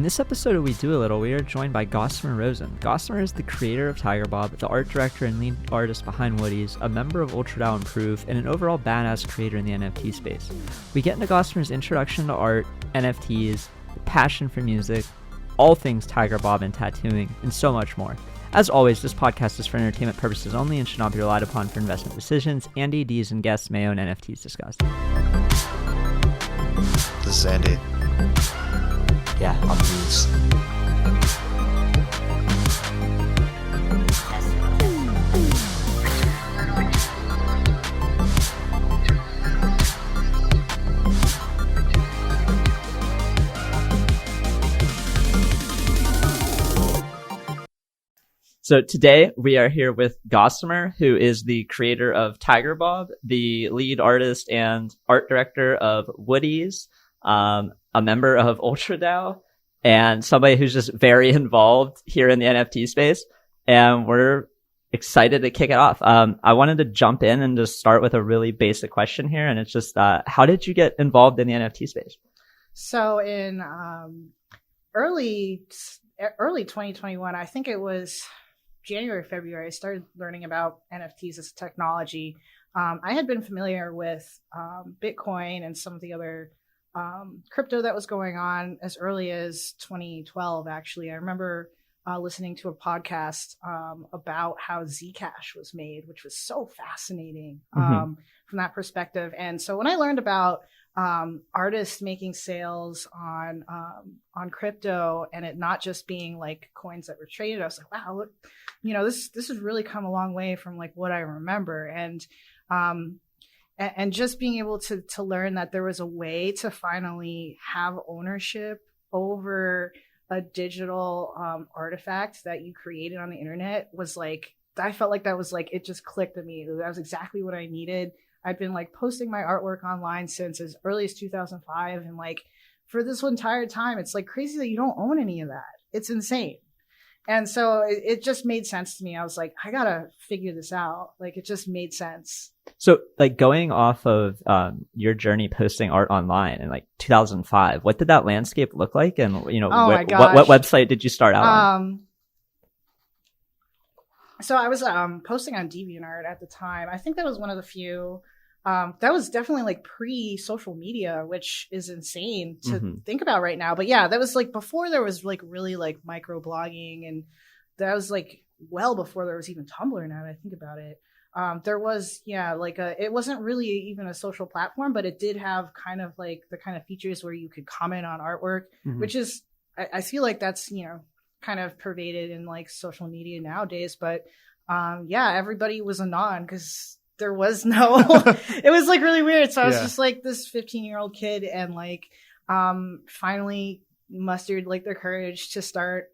this episode of We Do A Little, we are joined by Gossamer Rosen. Gossamer is the creator of Tigerbob, the art director and lead artist behind Woody's, a member of UltraDAO Improve, and an overall badass creator in the NFT space. We get into Gossamer's introduction to art, NFTs, passion for music, all things Tigerbob and tattooing, and so much more. As always, this podcast is for entertainment purposes only and should not be relied upon for investment decisions. Andy, Deez, and guests may own NFTs discussed. This is Andy. Yeah, I'm Deez. So today we are here with Gossamer, who is the creator of Tigerbob, the lead artist and art director of Woody's, a member of UltraDAO, and somebody who's just very involved here in the NFT space. And we're excited to kick it off. I wanted to jump in and just start with a really basic question here. And it's just, how did you get involved in the NFT space? So in early 2021, I think it was January, February, I started learning about NFTs as a technology. I had been familiar with Bitcoin and some of the other crypto that was going on as early as 2012, actually. I remember listening to a podcast about how Zcash was made, which was so fascinating from that perspective. And so when I learned about artists making sales on crypto and it not just being like coins that were traded, I was like, wow, look, this has really come a long way from like what I remember. And just being able to learn that there was a way to finally have ownership over a digital artifact that you created on the internet was like, I felt like that was like, it just clicked immediately. That was exactly what I needed. I'd been like posting my artwork online since as early as 2005. And like for this entire time, it's like crazy that you don't own any of that. It's insane. And so it just made sense to me. I was like, I gotta figure this out. Like it just made sense. So like going off of your journey posting art online in like 2005, what did that landscape look like? And what website did you start out on? So I was posting on DeviantArt at the time. I think that was one of the few. That was definitely like pre-social media, which is insane to think about right now. But yeah, that was like before there was like really like micro blogging, and that was like well before there was even Tumblr. Now that I think about it, there was it wasn't really even a social platform, but it did have kind of like the kind of features where you could comment on artwork, which is I feel like that's kind of pervaded in like social media nowadays. But everybody was anon because there was no it was like really weird. So I was just like this 15-year-old kid and like finally mustered like the courage to start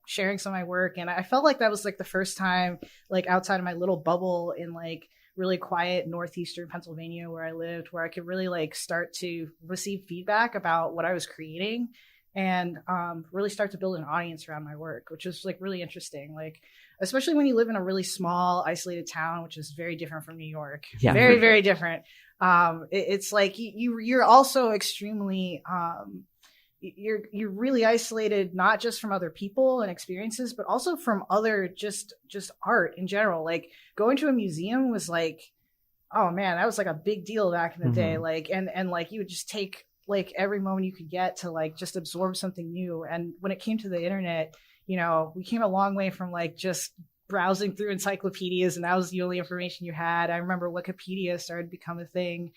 sharing some of my work. And I felt like that was like the first time like outside of my little bubble in like really quiet northeastern Pennsylvania where I lived, where I could really like start to receive feedback about what I was creating and really start to build an audience around my work, which was like really interesting. Like, especially when you live in a really small, isolated town, which is very different from New York. Yeah. Very, very different. It's like you're also extremely, you're really isolated, not just from other people and experiences, but also from other just art in general. Like going to a museum was like, oh man, that was like a big deal back in the day. Like, and like you would just take like every moment you could get to like just absorb something new. And when it came to the internet, we came a long way from like just browsing through encyclopedias and that was the only information you had. I remember Wikipedia started to become a thing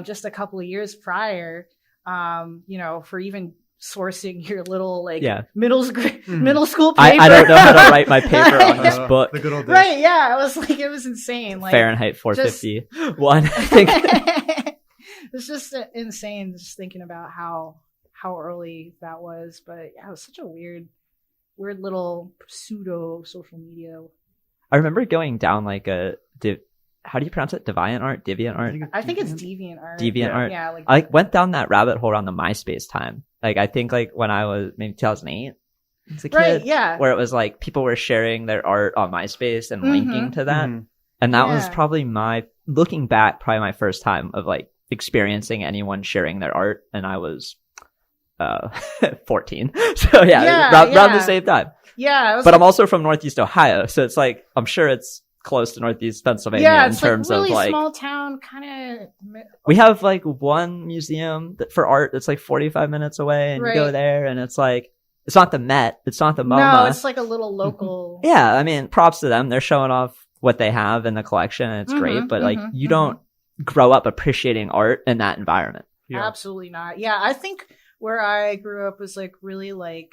just a couple of years prior, for even sourcing your little like middle school paper. I don't know how to write my paper on this book. The good old days. Right, yeah. It was insane. Like Fahrenheit 451, I think. It's just insane just thinking about how early that was. But yeah, it was such a weird little pseudo social media. I remember going down like how do you pronounce it? DeviantArt? I think it's DeviantArt. DeviantArt. Yeah. Like, I went down that rabbit hole around the MySpace time. Like I think like when I was maybe 2008 as a kid. Right, yeah. Where it was like people were sharing their art on MySpace and linking to that. And that was probably looking back, probably my first time of like experiencing anyone sharing their art. And I was 14. So yeah, around the same time. Yeah. But I'm also from Northeast Ohio. So it's like, I'm sure it's close to Northeast Pennsylvania in terms really of like small town kind of. We have like one museum for art that's like 45 minutes away, and you go there and it's like, it's not the Met, it's not the MoMA. No, it's like a little local. Yeah, I mean, props to them. They're showing off what they have in the collection, and it's great. But like, you don't grow up appreciating art in that environment. Yeah. Absolutely not. Yeah, I think where I grew up was like really like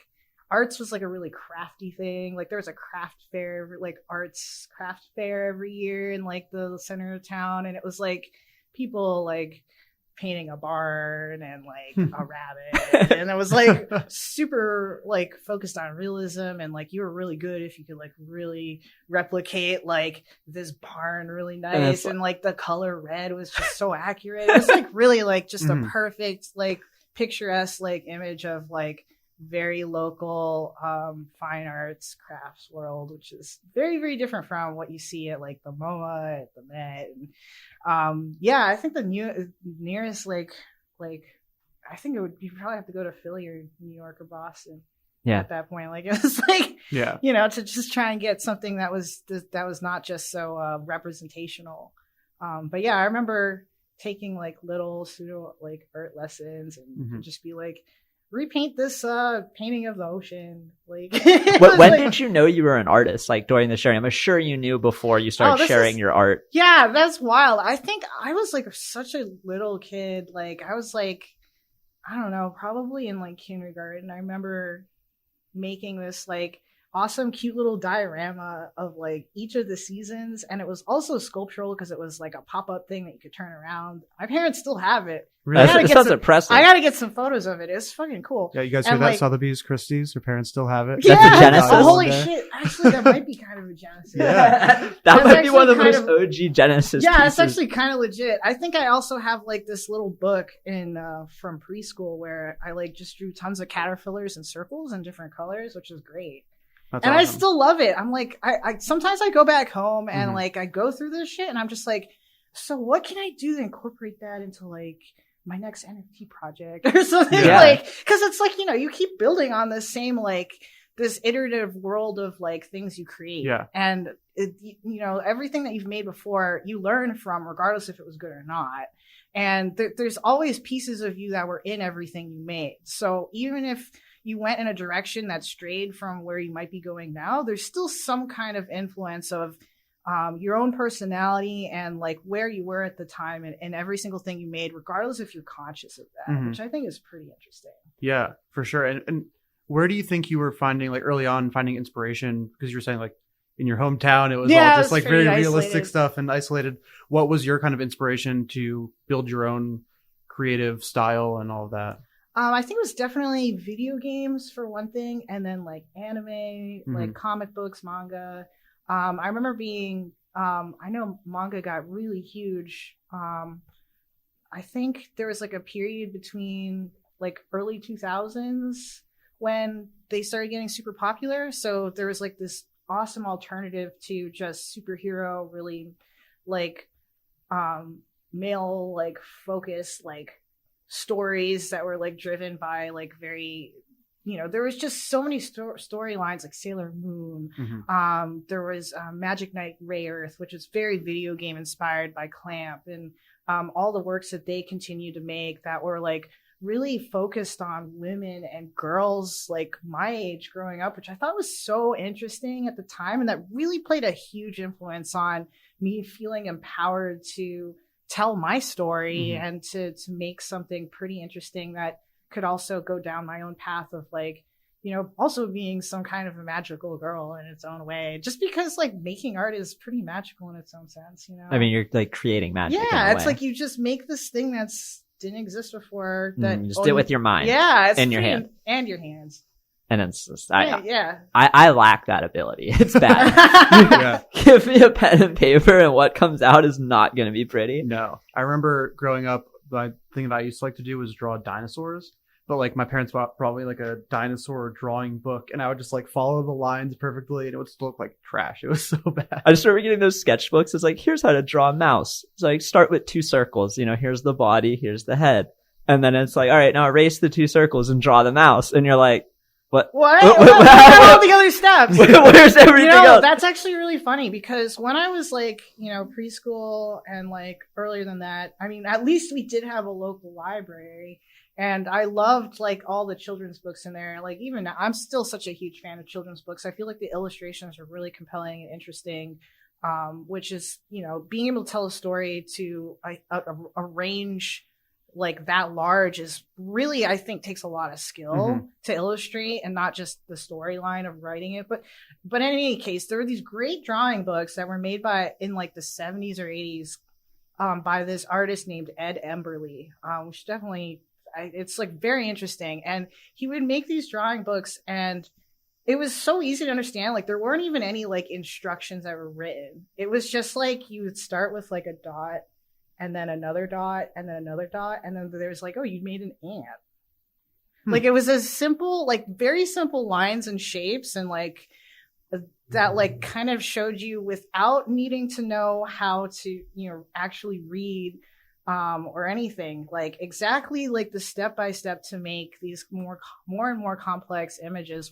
arts was like a really crafty thing. Like there was a craft fair, like arts craft fair every year in like the center of town, and it was like people like painting a barn and like a rabbit, and it was like super like focused on realism, and like you were really good if you could like really replicate like this barn really nice, and like the color red was just so accurate. It was like really like just a perfect like picturesque like image of like very local fine arts crafts world, which is very, very different from what you see at like the MoMA, at the Met. And I think the nearest like I think it would, you probably have to go to Philly or New York or Boston at that point. Like it was like to just try and get something that was not just so representational. But yeah, I remember taking like little pseudo like art lessons and just be like, repaint this painting of the ocean. Like when did you know you were an artist? Like during the sharing, I'm sure you knew before you started sharing your art. Yeah, that's wild. I think I was like such a little kid. Like I was like, I don't know, probably in like kindergarten. I remember making this like awesome cute little diorama of like each of the seasons, and it was also sculptural because it was like a pop-up thing that you could turn around. My parents still have it. Really? That sounds impressive. I gotta get some photos of it. It's fucking cool. Yeah, you guys hear that, like, Sotheby's Christie's? Your parents still have it? Yeah, that's a Genesis. Oh, holy shit. Actually, that might be kind of a Genesis. Yeah. That might be one of the most OG Genesis pieces. It's actually kind of legit. I think I also have like this little book in from preschool where I like just drew tons of caterpillars and circles in different colors, which is great. That's awesome. I still love it. I'm like, I sometimes I go back home and like I go through this shit and I'm just like, so what can I do to incorporate that into like my next NFT project or something? Like, cause it's like, you know, you keep building on this same, like this iterative world of like things you create. Yeah. And it, you know, everything that you've made before you learn from, regardless if it was good or not. And there's always pieces of you that were in everything you made. So even if you went in a direction that strayed from where you might be going now, there's still some kind of influence of your own personality and like where you were at the time and every single thing you made, regardless if you're conscious of that, which I think is pretty interesting. Yeah, for sure. And where do you think you were finding, like early on, finding inspiration? Because you were saying like in your hometown, it was all just like very realistic stuff and isolated. What was your kind of inspiration to build your own creative style and all of that? I think it was definitely video games for one thing, and then like anime, like comic books, manga. I remember being, I know manga got really huge. I think there was like a period between like early 2000s when they started getting super popular. So there was like this awesome alternative to just superhero, really like male like focused like stories that were like driven by like very, you know, there was just so many storylines like Sailor Moon. There was Magic Knight Rayearth, which is very video game inspired by Clamp, and all the works that they continue to make that were like really focused on women and girls like my age growing up, which I thought was so interesting at the time, and that really played a huge influence on me feeling empowered to tell my story and to make something pretty interesting that could also go down my own path of like, you know, also being some kind of a magical girl in its own way, just because like making art is pretty magical in its own sense, you know? I mean, you're like creating magic. Yeah, it's like you just make this thing that's didn't exist before that you just do it with your mind. Yeah, it's and your hand. And your hands. And it's just, I lack that ability. It's bad. Give me a pen and paper and what comes out is not going to be pretty. No. I remember growing up, the thing that I used to like to do was draw dinosaurs. But like my parents bought probably like a dinosaur drawing book, and I would just like follow the lines perfectly, and it would still look like trash. It was so bad. I just remember getting those sketchbooks. It's like, here's how to draw a mouse. It's like, start with 2 circles. You know, here's the body, here's the head. And then it's like, all right, now erase the 2 circles and draw the mouse. And you're like, what? What are all the other steps? Where's everything else? That's actually really funny because when I was like, preschool and like earlier than that, I mean, at least we did have a local library. And I loved like all the children's books in there. Like even now, I'm still such a huge fan of children's books. I feel like the illustrations are really compelling and interesting, which is, being able to tell a story to a range like that large is really, I think, takes a lot of skill to illustrate and not just the storyline of writing it. But in any case, there were these great drawing books that were made in like the 70s or 80s by this artist named Ed Emberley, which definitely... it's like very interesting. And he would make these drawing books and it was so easy to understand. Like there weren't even any like instructions that were written. It was just like you would start with like a dot and then another dot and then another dot. And then there's like, oh, you made an ant. Like it was as simple, like very simple lines and shapes and like that like kind of showed you without needing to know how to, actually read or anything, like exactly like the step-by-step to make these more and more complex images,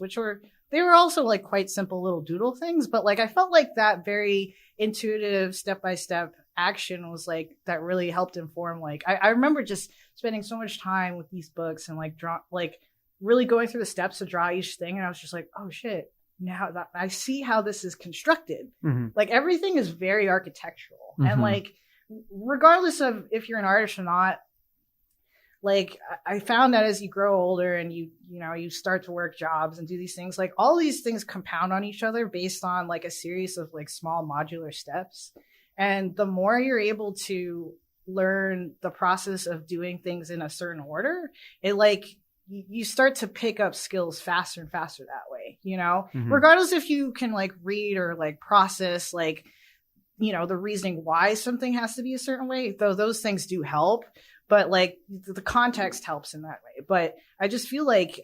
they were also like quite simple little doodle things, but like I felt like that very intuitive step-by-step action was like that really helped inform. Like I remember just spending so much time with these books and like really going through the steps to draw each thing, and I was just like, oh shit, now that I see how this is constructed. Like everything is very architectural and like regardless of if you're an artist or not, like I found that as you grow older and you start to work jobs and do these things, like all these things compound on each other based on like a series of like small modular steps. And the more you're able to learn the process of doing things in a certain order, it like you start to pick up skills faster and faster that way, regardless if you can like read or like process like the reasoning why something has to be a certain way, though those things do help, but like the context helps in that way. But I just feel like,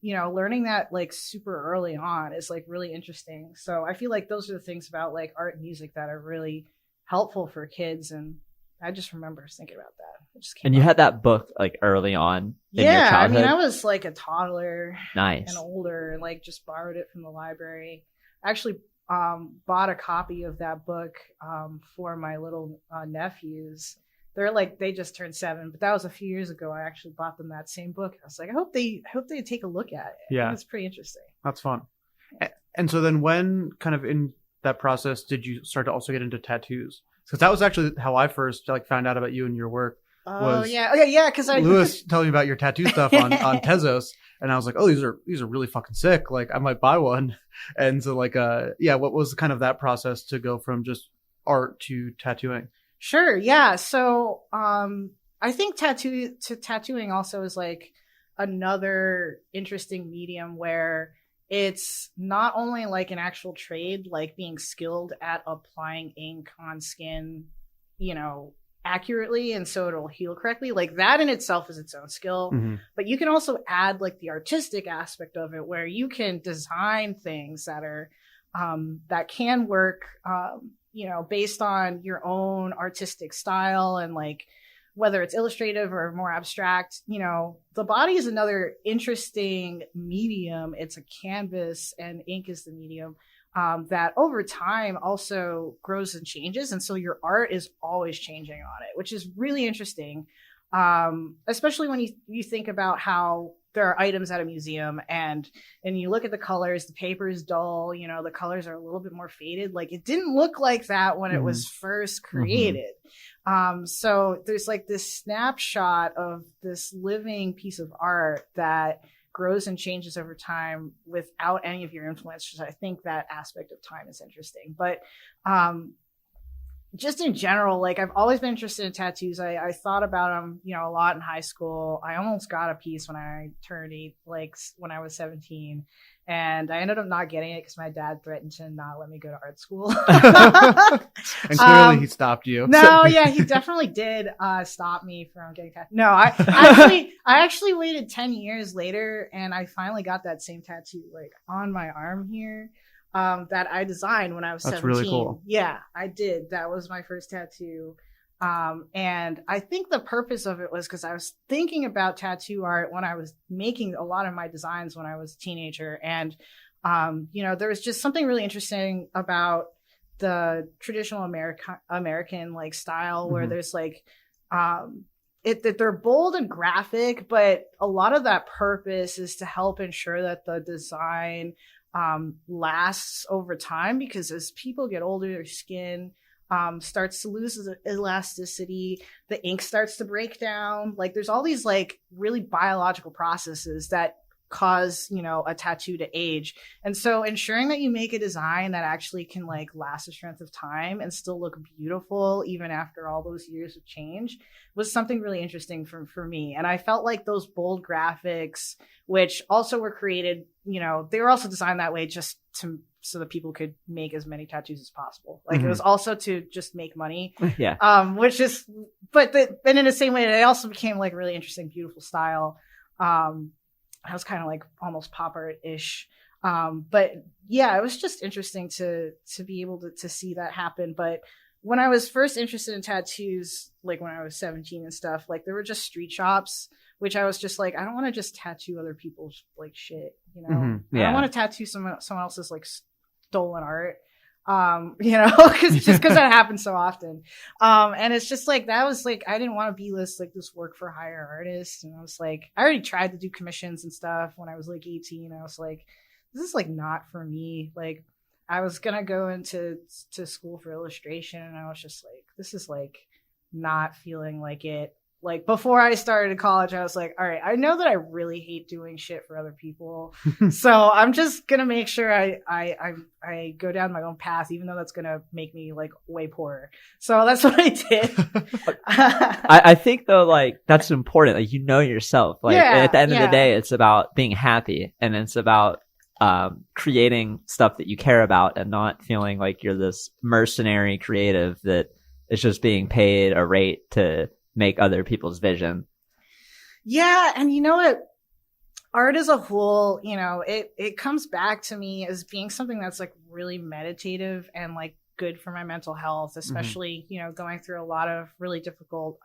learning that like super early on is like really interesting. So I feel like those are the things about like art and music that are really helpful for kids. And I just remember thinking about that. And you had that book like early on in your childhood? I mean, I was like a toddler. Nice. And older and like just borrowed it from the library. Actually, bought a copy of that book for my little nephews. They just turned 7, but that was a few years ago. I actually bought them that same book. I was like, I hope they take a look at it. Yeah, it's pretty interesting. That's fun. And so then, when kind of in that process did you start to also get into tattoos? Because that was actually how I first like found out about you and your work. Oh yeah, okay, yeah. Because Lewis telling me about your tattoo stuff on Tezos. And I was like, oh, these are really fucking sick. Like, I might buy one. And so, like, what was kind of that process to go from just art to tattooing? Sure, yeah. So, I think tattooing also is like another interesting medium where it's not only like an actual trade, like being skilled at applying ink on skin, accurately and so it'll heal correctly. Like that in itself is its own skill, but you can also add like the artistic aspect of it where you can design things that are that can work based on your own artistic style, and like whether it's illustrative or more abstract. The body is another interesting medium. It's a canvas and ink is the medium. That over time also grows and changes. And so your art is always changing on it, which is really interesting. Especially when you think about how there are items at a museum and you look at the colors, the paper is dull, the colors are a little bit more faded. Like it didn't look like that when it was first created. So there's like this snapshot of this living piece of art that grows and changes over time without any of your influence. I think that aspect of time is interesting. But just in general, like I've always been interested in tattoos. I thought about them, a lot in high school. I almost got a piece when I turned 8, like when I was 17. And I ended up not getting it because my dad threatened to not let me go to art school. And clearly he stopped you. No, yeah, he definitely did stop me from getting tattooed. No, I actually waited 10 years later and I finally got that same tattoo like on my arm here that I designed when I was 17. That's really cool. Yeah, I did. That was my first tattoo. And I think the purpose of it was because I was thinking about tattoo art when I was making a lot of my designs when I was a teenager. And, there was just something really interesting about the traditional American like style where there's like, that they're bold and graphic, but a lot of that purpose is to help ensure that the design lasts over time, because as people get older, their skin starts to lose elasticity, the ink starts to break down. Like there's all these like really biological processes that cause, a tattoo to age. And so ensuring that you make a design that actually can like last a strength of time and still look beautiful even after all those years of change was something really interesting for me. And I felt like those bold graphics, which also were created, they were also designed that way just so that people could make as many tattoos as possible. Like it was also to just make money. Yeah. And in the same way, they also became like really interesting, beautiful style. I was kind of like almost pop art-ish. But yeah, it was just interesting to be able to see that happen. But when I was first interested in tattoos, like when I was 17 and stuff, like there were just street shops, which I was just like, I don't want to just tattoo other people's like shit, I don't want to tattoo someone else's like stolen art. Because that happens so often. And it's just like, that was like, I didn't want to be this work for hire artist. And I was like, I already tried to do commissions and stuff when I was like 18. I was like, this is like not for me. Like I was going to go into school for illustration. And I was just like, this is like not feeling like it. Like before I started college, I was like, all right, I know that I really hate doing shit for other people. So I'm just going to make sure I go down my own path, even though that's going to make me like way poorer. So that's what I did. I think though, like that's important. Like, yourself, like at the end of the day, it's about being happy and it's about creating stuff that you care about and not feeling like you're this mercenary creative that is just being paid a rate to make other people's vision. Yeah. And you know what? Art as a whole, it comes back to me as being something that's like really meditative and like good for my mental health, especially, going through a lot of really difficult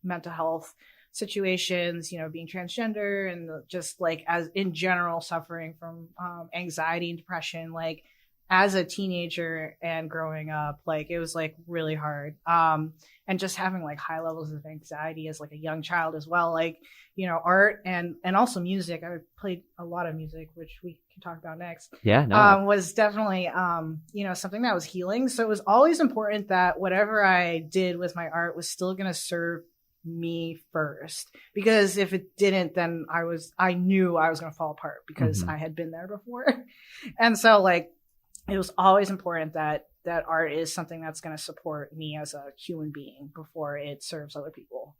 mental health situations, being transgender and just like as in general suffering from anxiety and depression, like as a teenager and growing up, like it was like really hard. And just having like high levels of anxiety as like a young child as well, like, art and also music. I played a lot of music, which we can talk about next. Yeah. No. Was definitely, something that was healing. So it was always important that whatever I did with my art was still going to serve me first, because if it didn't, then I knew I was going to fall apart because I had been there before. And so like, it was always important that art is something that's going to support me as a human being before it serves other people.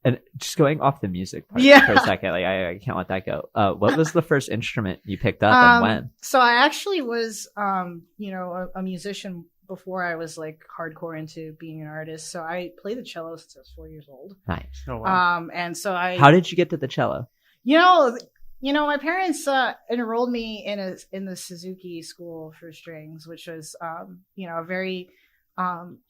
And just going off the music part for a second, like I can't let that go. What was the first instrument you picked up and when? So I actually was, a musician before I was like hardcore into being an artist. So I played the cello since I was 4 years old. Nice. Oh, wow. And so how did you get to the cello? My parents enrolled me in the Suzuki School for Strings, which was,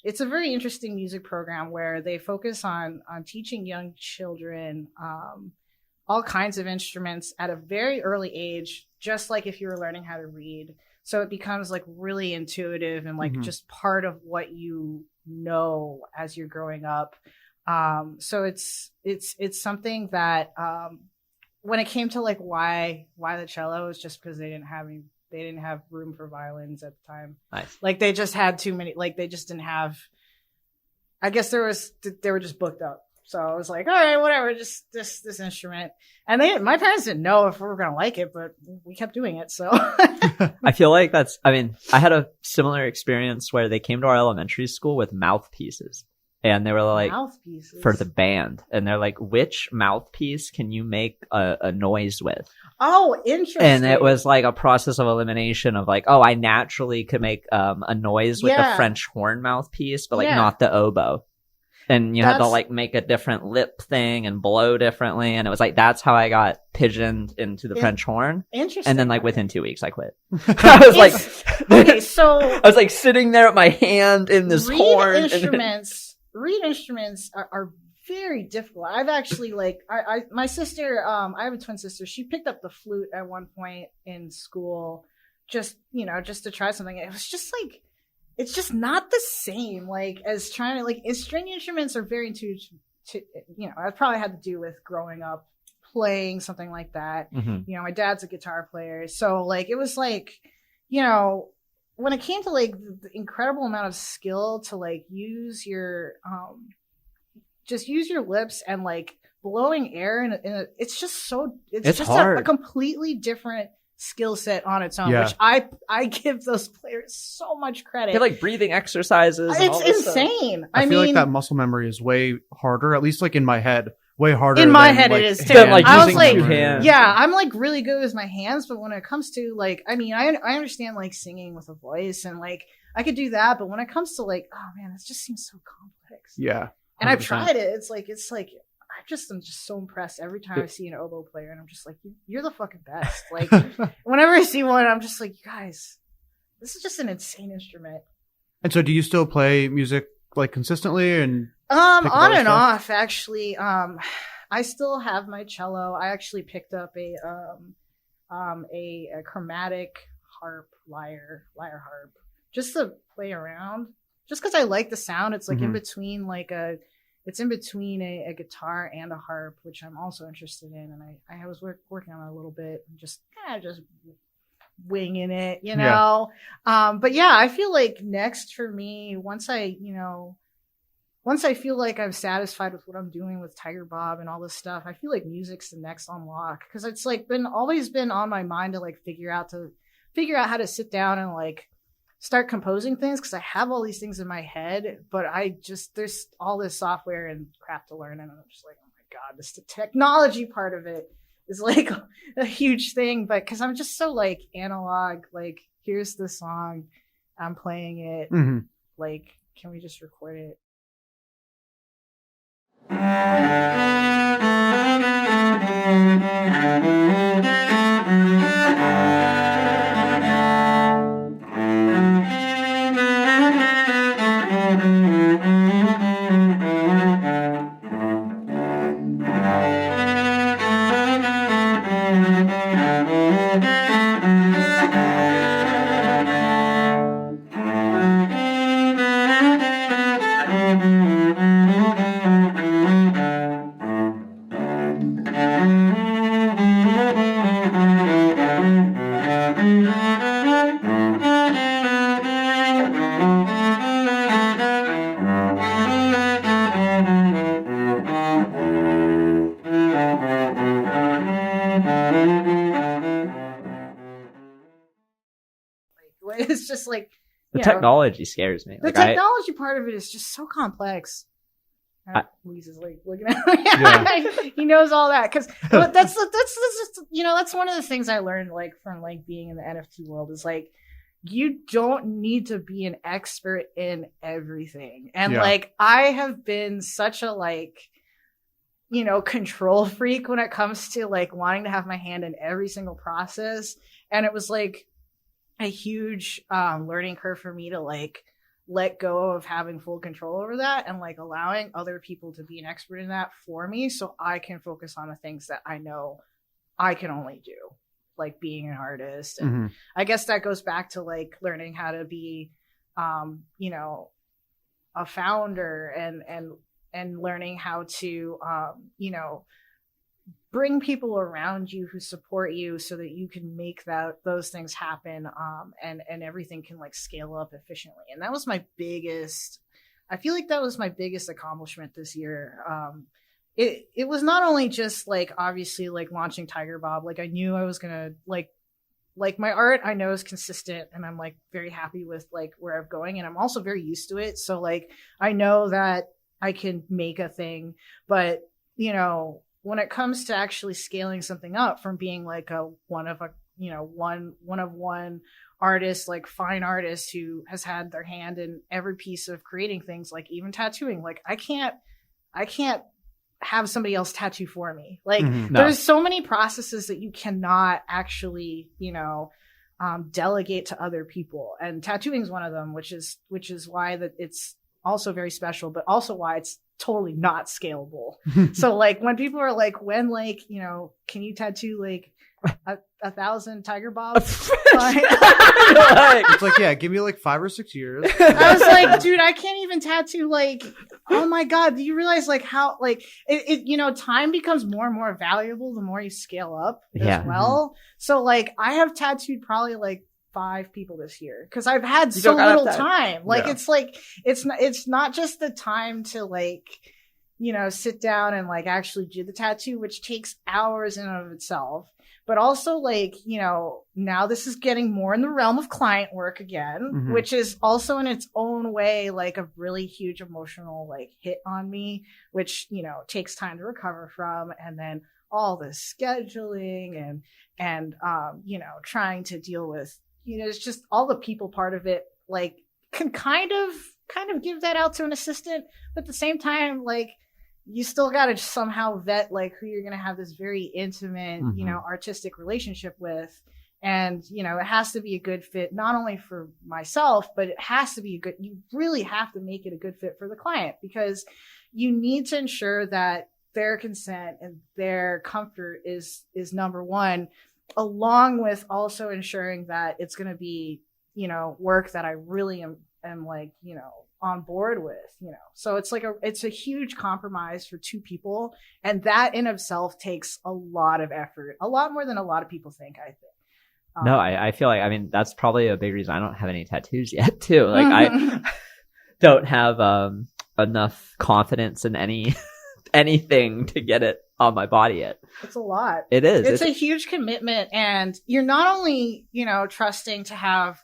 it's a very interesting music program where they focus on teaching young children all kinds of instruments at a very early age, just like if you were learning how to read. So it becomes like really intuitive and like just part of what you know as you're growing up. So it's something that when it came to like why the cello, was just because they didn't have room for violins at the time. Nice. Like they just had too many, like they just didn't have, I guess they were just booked up. So I was like, all right, whatever, just this instrument. And my parents didn't know if we were going to like it, but we kept doing it. So I feel like I had a similar experience where they came to our elementary school with mouthpieces. And they were like, for the band. And they're like, which mouthpiece can you make a noise with? Oh, interesting. And it was like a process of elimination of like, I naturally could make a noise with the French horn mouthpiece, but like not the oboe. And you had to like make a different lip thing and blow differently. And it was like, that's how I got pigeoned into the French horn. Interesting. And then like within 2 weeks, I quit. I was like, okay, so I was like sitting there with my hand in this horn. Instruments reed instruments are very difficult. I've actually my sister, I have a twin sister. She picked up the flute at one point in school, just to try something. It was just like, it's just not the same as trying to string instruments are very intuitive. It probably had to do with growing up playing something like that. Mm-hmm. My dad's a guitar player, so it was when it came to the incredible amount of skill to use your just use your lips and blowing air and it's just so it's just a completely different skill set on its own, which I give those players so much credit. They're breathing exercises. It's insane. I feel like that muscle memory is way harder, at least in my head. Way harder. In my head, it is too. I was I'm really good with my hands, but when it comes to I understand understand with a voice and I could do that, but when it comes to oh man, it just seems so complex. Yeah. 100%. And I've tried it. I'm just so impressed every time I see an oboe player, and I'm just you're the fucking best. Whenever I see one, I'm just you guys, this is just an insane instrument. And so, do you still play music consistently and on and off? Actually, I still have my cello. I actually picked up a chromatic harp, lyre harp, just to play around. Just because I like the sound. It's in between it's in between a guitar and a harp, which I'm also interested in. And I was working on it a little bit and just winging it, Yeah. But yeah, I feel next for me, once I feel I'm satisfied with what I'm doing with Tigerbob and all this stuff, I feel music's the next unlock. Cause it's always been on my mind to figure out how to sit down and start composing things, because I have all these things in my head, but there's all this software and crap to learn, and I'm just oh my god, the technology part of it is a huge thing. But because I'm just so analog, here's the song, I'm playing it, can we just record it? It's just the technology scares me. The technology part of it is just so complex. Weesh is looking at me. He knows all that, because that's just that's one of the things I learned from being in the NFT world is you don't need to be an expert in everything. And I have been such a control freak when it comes to wanting to have my hand in every single process, and it was a huge learning curve for me to let go of having full control over that and allowing other people to be an expert in that for me, so I can focus on the things that I know I can only do, being an artist. And I guess that goes back to learning how to be a founder and learning how to bring people around you who support you so that you can make those things happen, and everything can scale up efficiently. And that was my biggest accomplishment this year. It was not only just obviously launching Tigerbob. I knew I was gonna my art, I know, is consistent, and I'm very happy with where I'm going, and I'm also very used to it. So I know that I can make a thing, but when it comes to actually scaling something up from being a one of one artist, fine artist who has had their hand in every piece of creating things, even tattooing, I can't have somebody else tattoo for me. There's so many processes that you cannot actually, delegate to other people. And tattooing is one of them, which is why that it's also very special, but also why it's totally not scalable. So like when people are like, when like, you know, can you tattoo like 1,000 Tigerbobs? It's like, yeah, give me like 5 or 6 years. I was like, dude, I can't even tattoo like, oh my God, do you realize like how like it you know, time becomes more and more valuable the more you scale up as well. So like I have tattooed probably like 5 people this year because I've had so little time. Like it's like it's not just the time to like, you know, sit down and like actually do the tattoo, which takes hours in and of itself. But also like, you know, now this is getting more in the realm of client work again, which is also in its own way like a really huge emotional like hit on me, which, you know, takes time to recover from. And then all the scheduling and you know, trying to deal with, you know, it's just all the people part of it, like can kind of give that out to an assistant, but at the same time, like you still got to somehow vet like who you're going to have this very intimate, you know, artistic relationship with. And, you know, it has to be a good fit, not only for myself, but it has to be you really have to make it a good fit for the client, because you need to ensure that their consent and their comfort is number one, along with also ensuring that it's going to be, you know, work that I really am like, you know, on board with, you know. So it's like it's a huge compromise for 2 people. And that in itself takes a lot of effort, a lot more than a lot of people think, I think. No, I feel like, I mean, that's probably a big reason I don't have any tattoos yet too. Like I don't have enough confidence in anything to get it on my body yet. It's a lot. It is. It's a huge commitment. And you're not only, you know, trusting to have,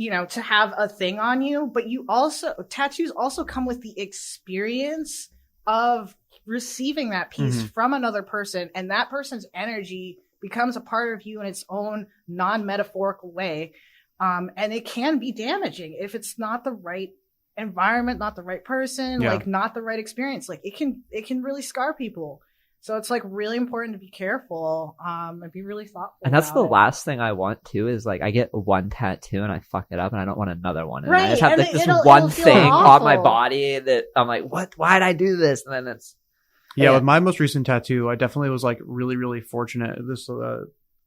you know, to have a thing on you, but you also, tattoos also come with the experience of receiving that piece from another person, and that person's energy becomes a part of you in its own non-metaphorical way. And it can be damaging if it's not the right environment, not the right person, like not the right experience. Like it can really scar people. So it's like really important to be careful, and be really thoughtful. And that's the it. last thing I want too, is like I get one tattoo and I fuck it up and I don't want another one. And right. I just have like, this one thing on my body that I'm like, why'd I do this? And then it's, yeah, with my most recent tattoo, I definitely was like really, really fortunate. This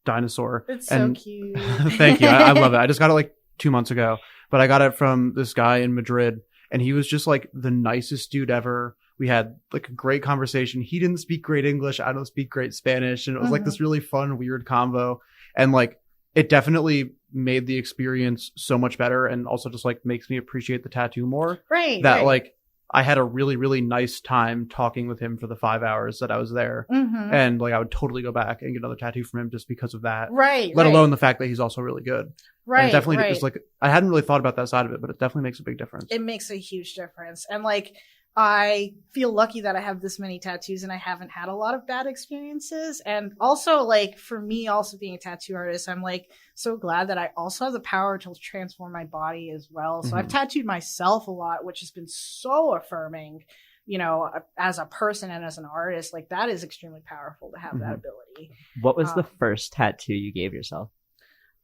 dinosaur. It's so cute. Thank you. I love it. I just got it like 2 months ago, but I got it from this guy in Madrid, and he was just like the nicest dude ever. We had like a great conversation. He didn't speak great English. I don't speak great Spanish. And it was like this really fun, weird combo. And like, it definitely made the experience so much better, and also just like makes me appreciate the tattoo more. Right. That like, I had a really, really nice time talking with him for the 5 hours that I was there. And like, I would totally go back and get another tattoo from him just because of that. Right. Let alone the fact that he's also really good. Right. And it definitely is like, I hadn't really thought about that side of it, but it definitely makes a big difference. It makes a huge difference. And like, I feel lucky that I have this many tattoos and I haven't had a lot of bad experiences. And also like for me, also being a tattoo artist, I'm like so glad that I also have the power to transform my body as well. So I've tattooed myself a lot, which has been so affirming, you know, as a person and as an artist. Like that is extremely powerful to have that ability. What was the first tattoo you gave yourself?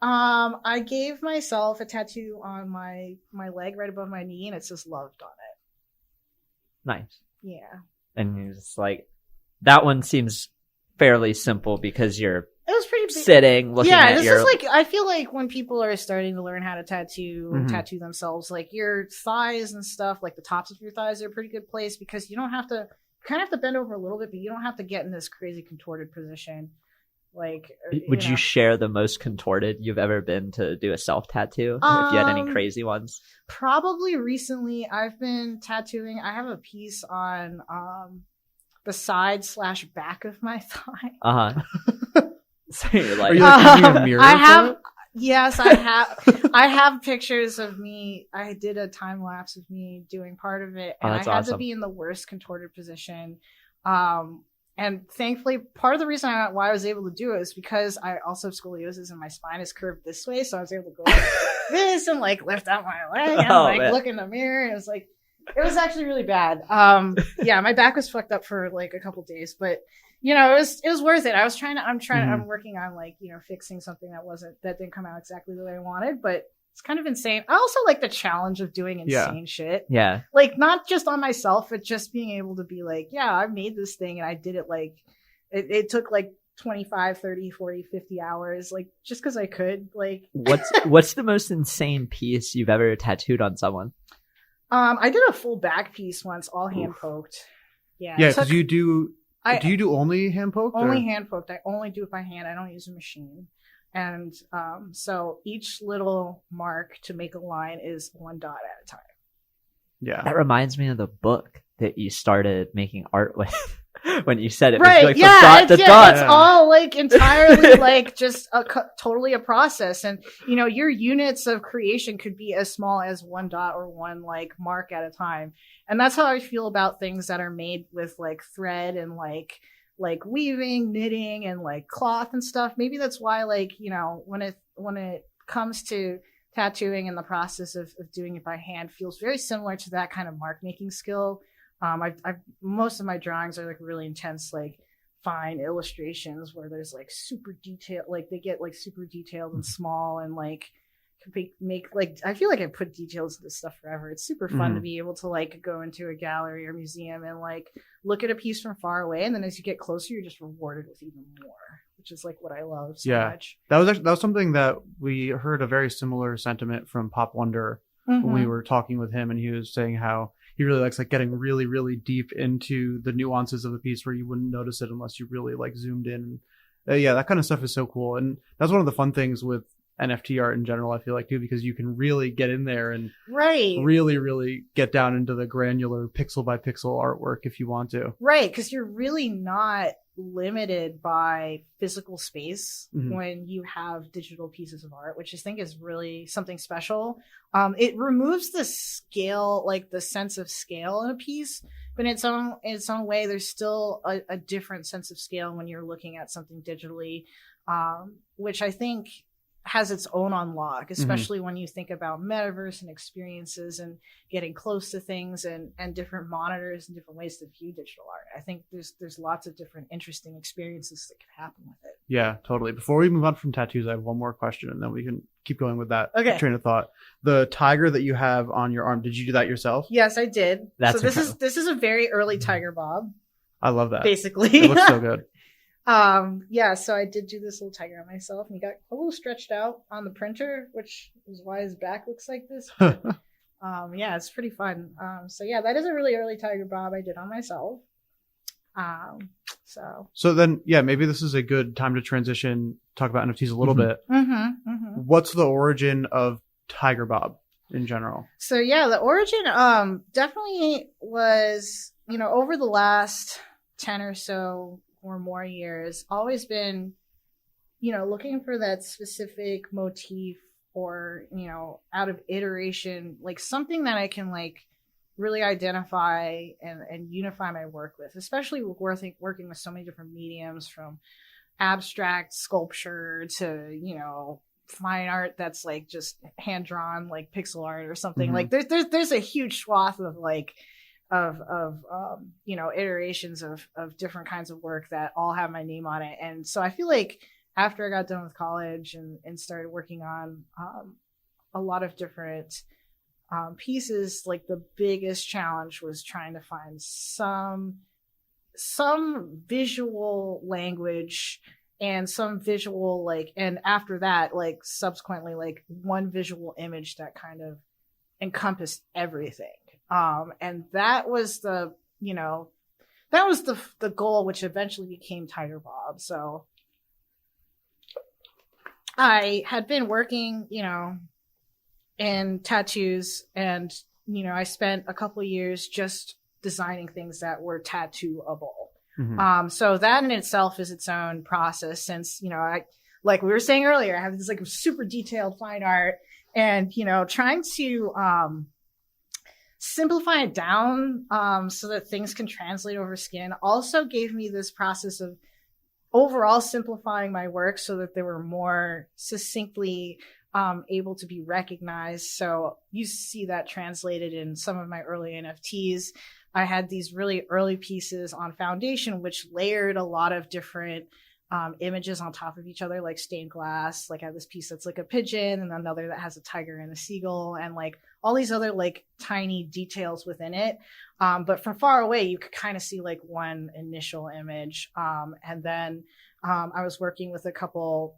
I gave myself a tattoo on my leg right above my knee, and it says loved on it. Nice. Yeah. And you're just like, that one seems fairly simple because you're it was pretty sitting looking at this your... is like, I feel like when people are starting to learn how to tattoo themselves, like your thighs and stuff, like the tops of your thighs are a pretty good place, because you don't have to, you kind of have to bend over a little bit, but you don't have to get in this crazy contorted position. Like, would you share the most contorted you've ever been to do a self tattoo? If you had any crazy ones? Probably recently I've been tattooing. I have a piece on the side/back of my thigh. So you're like, are you like using a mirror? I have. Yes, I have. I have pictures of me. I did a time lapse of me doing part of it, and I had to be in the worst contorted position. And thankfully, part of the reason why I was able to do it is because I also have scoliosis and my spine is curved this way. So I was able to go like this and like lift out my leg and look in the mirror. And it was actually really bad. Yeah, my back was fucked up for like a couple days, but you know, it was worth it. I'm working on like, you know, fixing something that didn't come out exactly the way I wanted, but It's kind of insane. I also like the challenge of doing insane shit. Yeah. Like, not just on myself, but just being able to be like, yeah, I made this thing and I did it like, it took like 25, 30, 40, 50 hours, like just because I could. Like, what's the most insane piece you've ever tattooed on someone? I did a full back piece once, all hand poked. Yeah. Yeah, because you do you do only hand poked? Only hand poked. I only do it by hand. I don't use a machine. And so each little mark to make a line is one dot at a time. Yeah. That reminds me of the book that you started making art with. When you said it, right? Like yeah, dot to dot. It's all like entirely like just totally a process, and your units of creation could be as small as one dot or one like mark at a time, and that's how I feel about things that are made with like thread and like weaving, knitting, and like cloth and stuff. Maybe that's why when it comes to tattooing and the process of doing it by hand feels very similar to that kind of mark making skill. Most of my drawings are like really intense, like fine illustrations where there's like super detailed, like they get like super detailed and small, and like make like, I feel like I put details into stuff forever. It's super fun to be able to like go into a gallery or museum and like look at a piece from far away, and then as you get closer, you're just rewarded with even more, which is like what I love so much. That was something that we heard a very similar sentiment from Pop Wonder when we were talking with him, and he was saying how he really likes like getting really, really deep into the nuances of the piece where you wouldn't notice it unless you really like zoomed in. Yeah, that kind of stuff is so cool. And that's one of the fun things with NFT art in general, I feel like, too, because you can really get in there and really, really get down into the granular pixel by pixel artwork if you want to. Right, because you're really not limited by physical space when you have digital pieces of art, which I think is really something special. It removes the scale, like the sense of scale in a piece, but in its own way, there's still a different sense of scale when you're looking at something digitally, which I think has its own unlock, especially when you think about metaverse and experiences and getting close to things and different monitors and different ways to view digital art. I think there's lots of different interesting experiences that can happen with it. Yeah, totally. Before we move on from tattoos, I have one more question, and then we can keep going with that train of thought. The tiger that you have on your arm, did you do that yourself? Yes, I did. This is a very early Tigerbob. I love that. Basically. It looks so good. So I did do this little tiger on myself, and he got a little stretched out on the printer, which is why his back looks like this. But, it's pretty fun. That is a really early Tigerbob I did on myself. So then, maybe this is a good time to transition, talk about NFTs a little bit. What's the origin of Tigerbob in general? So the origin, definitely was, over the last 10 or so or more years, always been, looking for that specific motif or, out of iteration, like something that I can like really identify and unify my work with, especially working with so many different mediums, from abstract sculpture to, fine art that's like just hand drawn, like pixel art or something. Like there's a huge swath of like, iterations of different kinds of work that all have my name on it. And so I feel like after I got done with college and started working on a lot of different pieces, like the biggest challenge was trying to find some visual language and some visual, like, and after that, like subsequently, like one visual image that kind of encompassed everything. And that was the goal, which eventually became Tigerbob. So I had been working, in tattoos, and, I spent a couple of years just designing things that were tattooable. So that in itself is its own process, since, I, like we were saying earlier, I have this like super detailed fine art, and, trying to, simplify it down so that things can translate over skin also gave me this process of overall simplifying my work so that they were more succinctly able to be recognized. So you see that translated in some of my early NFTs. I had these really early pieces on Foundation, which layered a lot of different images on top of each other, like stained glass. Like I have this piece that's like a pigeon and another that has a tiger and a seagull and like all these other like tiny details within it. But from far away, you could kind of see like one initial image. And then I was working with a couple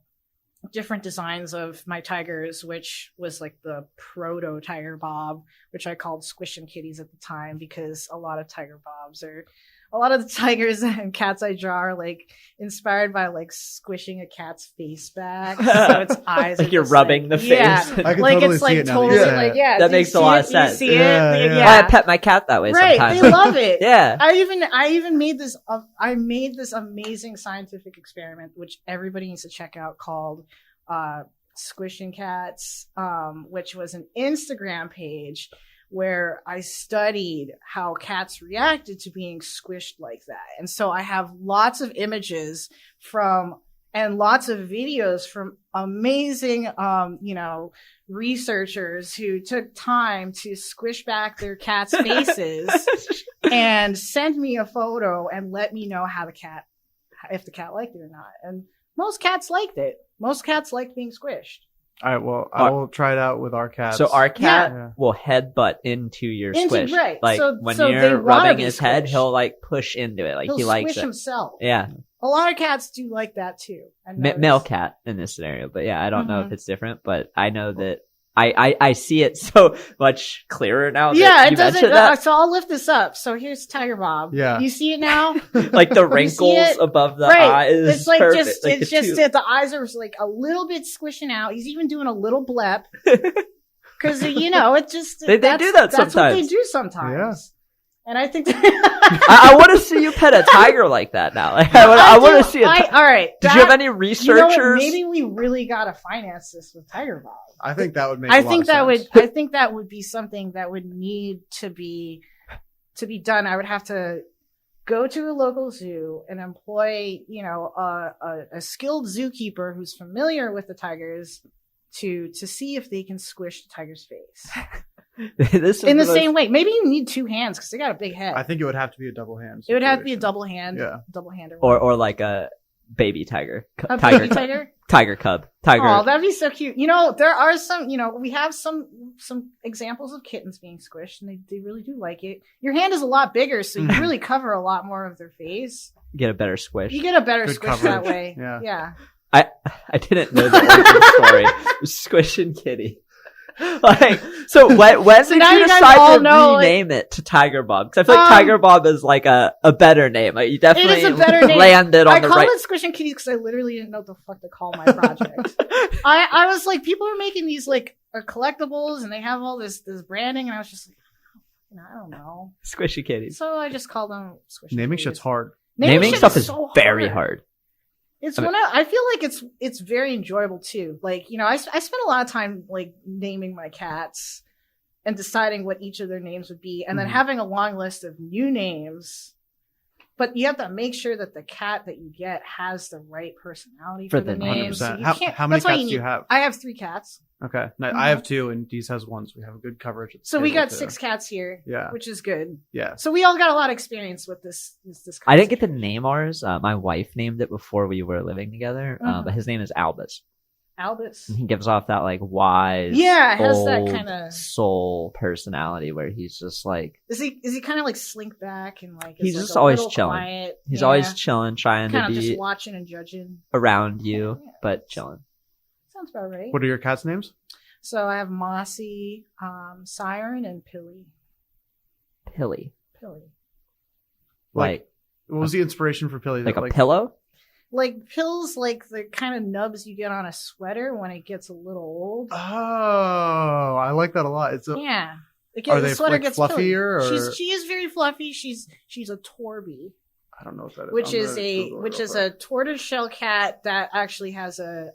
different designs of my tigers, which was like the proto Tigerbob, which I called Squishin' Kitties at the time, because a lot of the tigers and cats I draw are like inspired by like squishing a cat's face back, so its eyes like you're rubbing the face. I can like totally it's see like it now totally that like yeah. That makes a lot of sense. You see it? I pet my cat that way right. sometimes. They love it. Yeah. I even made this. I made this amazing scientific experiment, which everybody needs to check out, called Squishin' Cats, which was an Instagram page where I studied how cats reacted to being squished like that. And so I have lots of images and lots of videos from amazing, researchers who took time to squish back their cats' faces and send me a photo and let me know if the cat liked it or not. And most cats liked it. Most cats liked being squished. All right, well, I will try it out with our cats. So our cat will headbutt into your squish. Right. Like so you're rubbing his squished. head, he'll like push into it. Like He'll he likes squish it. himself. Yeah. A lot of cats do like that too. Male cat in this scenario, but yeah, I don't know if it's different, but I know that I see it so much clearer now. Yeah, that it doesn't. So I'll lift this up. So here's Tigerbob. Yeah, you see it now. Like the wrinkles above the eyes. It's like perfect. just like it's just that the eyes are like a little bit squishing out. He's even doing a little blep because it just they do that sometimes. That's what they do sometimes. Yeah. And I think I want to see you pet a tiger like that now. Like, I want to see it. All right. Did you have any researchers? Maybe we really got to finance this with Tigerbob. I think that would make. I think that would be something that would need to be done. I would have to go to a local zoo and employ, a skilled zookeeper who's familiar with the tigers to see if they can squish the tiger's face. In the same way. Maybe you need two hands because they got a big head. I think it would have to be a double hand. It would have to be a double hand. Yeah. Double hander. Or like a baby tiger. Baby tiger? Tiger cub. Tiger. Oh, that'd be so cute. There are some, we have some examples of kittens being squished and they really do like it. Your hand is a lot bigger, so you really cover a lot more of their face. You get a better squish. You get a better squish coverage. that way. Yeah. I didn't know the origin story. Squishin' Kitty. Like, so when did you decide to rename it to Tigerbob? Because I feel like Tigerbob is like a better name. Like, you definitely it is a better name. landed on the right. I call it Squishin' Kitties because I literally didn't know what the fuck to call my project. I was like, people are making these like collectibles and they have all this branding, and I was just like, I don't know. Squishy Kitties. So I just call them Squishin' Naming Kitties. shit's hard. Naming stuff is so very hard. I feel like it's very enjoyable too. Like, I spent a lot of time like naming my cats and deciding what each of their names would be, and then having a long list of new names. But you have to make sure that the cat that you get has the right personality for the name. So how many cats do you have? I have 3 cats. Okay. No, I have 2 and Deez has 1, so we have a good coverage. So we got 6 cats here, which is good. Yeah. So we all got a lot of experience with this I didn't get to name ours. My wife named it before we were living together, but his name is Albus. Albus. He gives off that like wise, it has that kind of soul personality where he's just like. Is he kind of like slink back and like? He's like just always chilling. Quiet? He's always chilling, trying to be just watching and judging around you, but chilling. Sounds about right. What are your cats' names? So I have Mossy, Siren, and Pilly. Pilly. Like what was the inspiration for Pilly? Like a pillow? Like pills, like the kind of nubs you get on a sweater when it gets a little old. Oh, I like that a lot. Are they sweater like gets fluffier? Or... She is very fluffy. She's a Torby. I don't know what that is. Which is a tortoiseshell cat that actually has a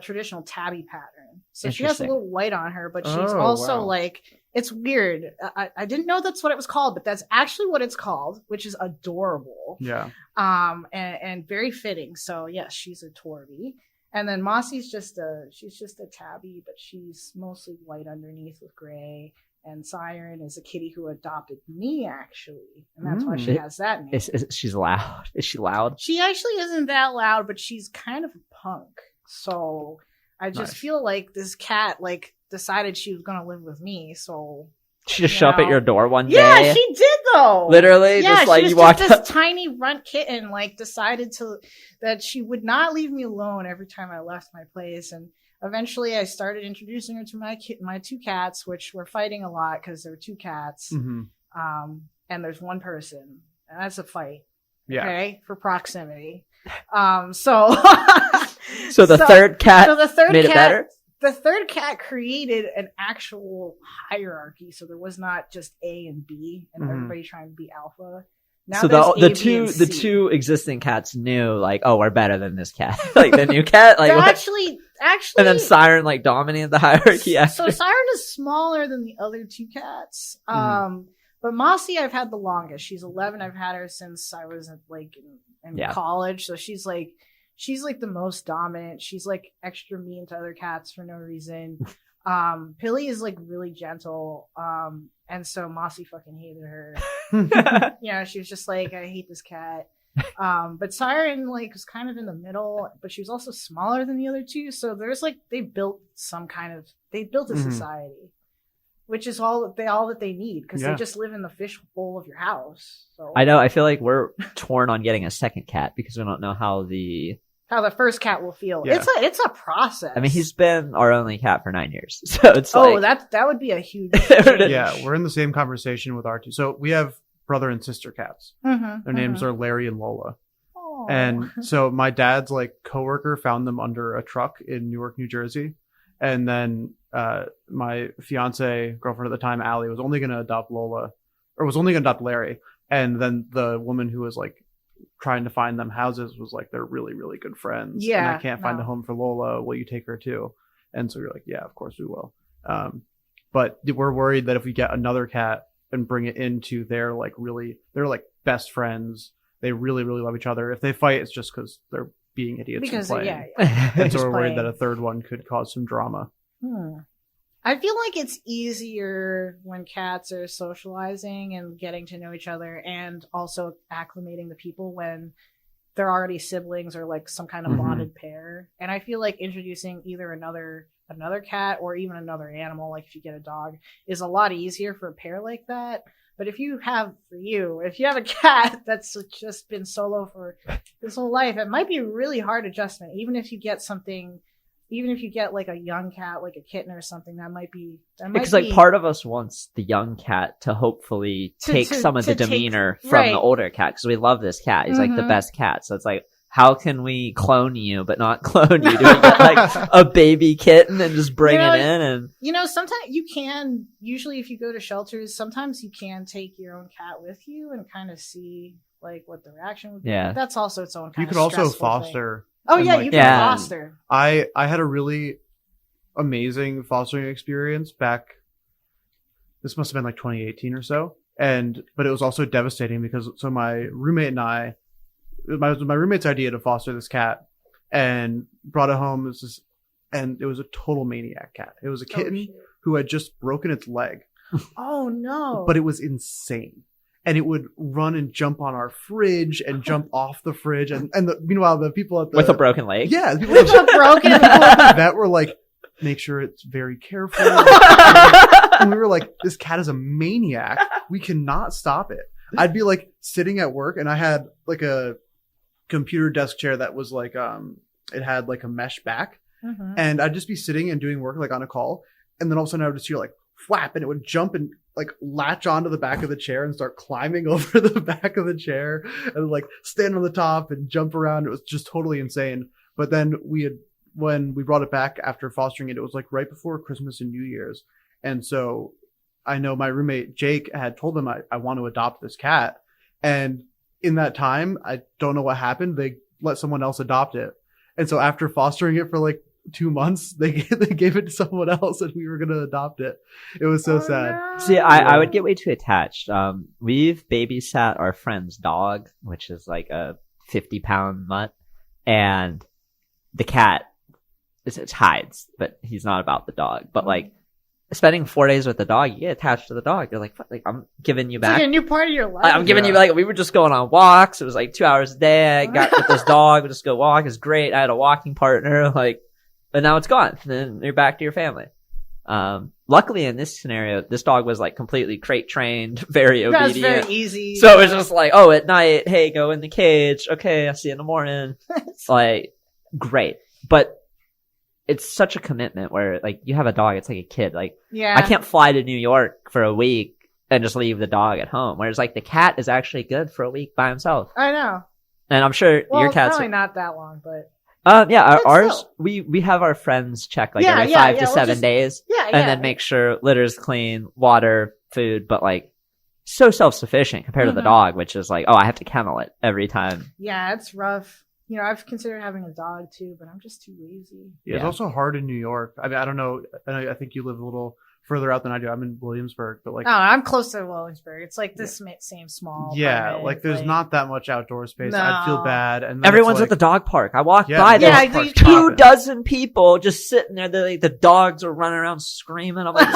traditional tabby pattern. So she has a little white on her, but she's also like, it's weird. I didn't know that's what it was called, but that's actually what it's called, which is adorable. Yeah. And very fitting. So yes, she's a Torby. And then Mossy's she's just a tabby, but she's mostly white underneath with gray. And Siren is a kitty who adopted me, actually. And that's why she has that name. She's loud. Is she loud? She actually isn't that loud, but she's kind of a punk. So I just feel like this cat, like, decided she was going to live with me. So she just showed up at your door one day. Yeah, she did, though. Literally? Yeah, just like she you was walked just up. this tiny runt kitten, like, decided that she would not leave me alone every time I left my place. And eventually, I started introducing her to my two cats, which were fighting a lot because there were two cats, and there's one person, and that's a fight. Yeah. Okay, for proximity. So the third cat made it better. The third cat created an actual hierarchy, so there was not just A and B, and everybody trying to be alpha. Now so the two existing cats knew, like, oh, we're better than this cat. Like the new cat, like actually, and then Siren like dominated the hierarchy. So Siren is smaller than the other two cats. But Mossy, I've had the longest. She's 11. I've had her since I was in college. So she's like the most dominant. She's like extra mean to other cats for no reason. Pilly is like really gentle. And so Mossy fucking hated her. She was just like, I hate this cat. But Siren like was kind of in the middle, but she was also smaller than the other two. So there's like they built a society, which is all that they need because they just live in the fishbowl of your house. So I know. I feel like we're torn on getting a second cat because we don't know how the first cat will feel. Yeah. It's a process. I mean, he's been our only cat for 9 years, so it's that would be a huge yeah, we're in the same conversation with our two. So we have brother and sister cats. Their names are Larry and Lola. Aww. And so my dad's like coworker found them under a truck in Newark, New Jersey. And then my girlfriend at the time, Allie, was only going to adopt Larry. And then the woman who was like trying to find them houses was like, they're really, really good friends. Yeah. And I can't find a home for Lola. Will you take her too? And so we were like, yeah, of course we will. But we're worried that if we get another cat and bring it into they're like best friends. They really, really love each other. If they fight, it's just because they're being idiots and playing. And so we're worried that a third one could cause some drama. I feel like it's easier when cats are socializing and getting to know each other and also acclimating the people when they're already siblings or like some kind of bonded pair. And I feel like introducing either another cat or even another animal, like if you get a dog, is a lot easier for a pair like that. But if you have a cat that's just been solo for his whole life, it might be a really hard adjustment. Even if you get like a young cat, like a kitten or something, that might be because like part of us wants the young cat to hopefully take some of the demeanor from the older cat because we love this cat. He's like the best cat. So it's like, how can we clone you but not clone you? Do we get like a baby kitten and just bring it in? And sometimes you can. Usually, if you go to shelters, sometimes you can take your own cat with you and kind of see like what the reaction would be. Yeah, but that's also its own kind of. You could also foster. Thing. Oh yeah, you can foster. I had a really amazing fostering experience back. This must have been like 2018 or so, but it was also devastating because my roommate and I. My roommate's idea to foster this cat and brought it home. And it was a total maniac cat. It was a kitten who had just broken its leg. Oh no. But it was insane. And it would run and jump on our fridge and jump off the fridge. Meanwhile, the people at the... With a broken leg? Yeah. The people with a broken leg. That were like, make sure it's very careful. And we were like, this cat is a maniac. We cannot stop it. I'd be like sitting at work and I had like a computer desk chair that was like it had like a mesh back and I'd just be sitting and doing work like on a call and then all of a sudden I would just hear like flap and it would jump and like latch onto the back of the chair and start climbing over the back of the chair and like stand on the top and jump around. It was just totally insane. But then when we brought it back after fostering it was like right before Christmas and New Year's. And so I know my roommate Jake had told him I want to adopt this cat, and in that time, I don't know what happened. They let someone else adopt it. And so after fostering it for like 2 months, they gave it to someone else and we were going to adopt it. It was so sad. No. See, I would get way too attached. We've babysat our friend's dog, which is like a 50-pound mutt. And the cat, it hides, but he's not about the dog. But like spending 4 days with the dog, you get attached to the dog. You're like, fuck, like I'm giving you back. It's like a new part of your life. I'm giving you like, we were just going on walks. It was like 2 hours a day. I got with this dog. We just go walk. It's great. I had a walking partner. Like, but now it's gone. And then you're back to your family. Luckily in this scenario, this dog was like completely crate trained, very obedient. That's very easy. So it was just like, oh, at night, hey, go in the cage. Okay, I'll see you in the morning. Like, great. But it's such a commitment where like you have a dog, it's like a kid. Like, yeah, I can't fly to New York for a week and just leave the dog at home. Whereas like the cat is actually good for a week by himself. I know. And I'm sure your cat's probably not that long, but ours still. we have our friends check like every 5 to 7 days. Yeah, and then make sure litter's clean, water, food, but like so self-sufficient compared to the dog, which is like, oh, I have to kennel it every time. Yeah, it's rough. You know, I've considered having a dog too, but I'm just too lazy. Yeah, it's also hard in New York. I mean, I don't know. I think you live a little further out than I do. I'm in Williamsburg, but like, oh, I'm close to Williamsburg. It's like this same small. Yeah, like there's not that much outdoor space. No. I'd feel bad. And everyone's at the dog park. I walked by there. Yeah, 2 dozen people just sitting there. The dogs are running around screaming. I'm like,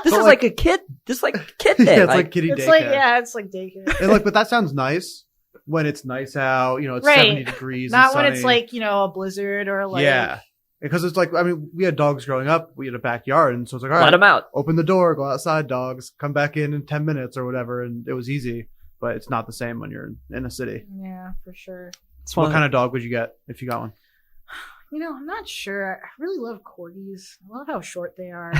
this is like a kid. This is like a kid thing. Yeah, it's like kiddie daycare. It's like daycare. And like, but that sounds nice when it's nice out. You know, it's 70 degrees. Not and when sunny. it's like, you know, a blizzard or like. Yeah. Because it's like, I mean, we had dogs growing up. We had a backyard. And so it's like, all right, let them out. Open the door, go outside, dogs, come back in 10 minutes or whatever. And it was easy. But it's not the same when you're in a city. Yeah, for sure. What kind of dog would you get if you got one? You know, I'm not sure. I really love corgis. I love how short they are.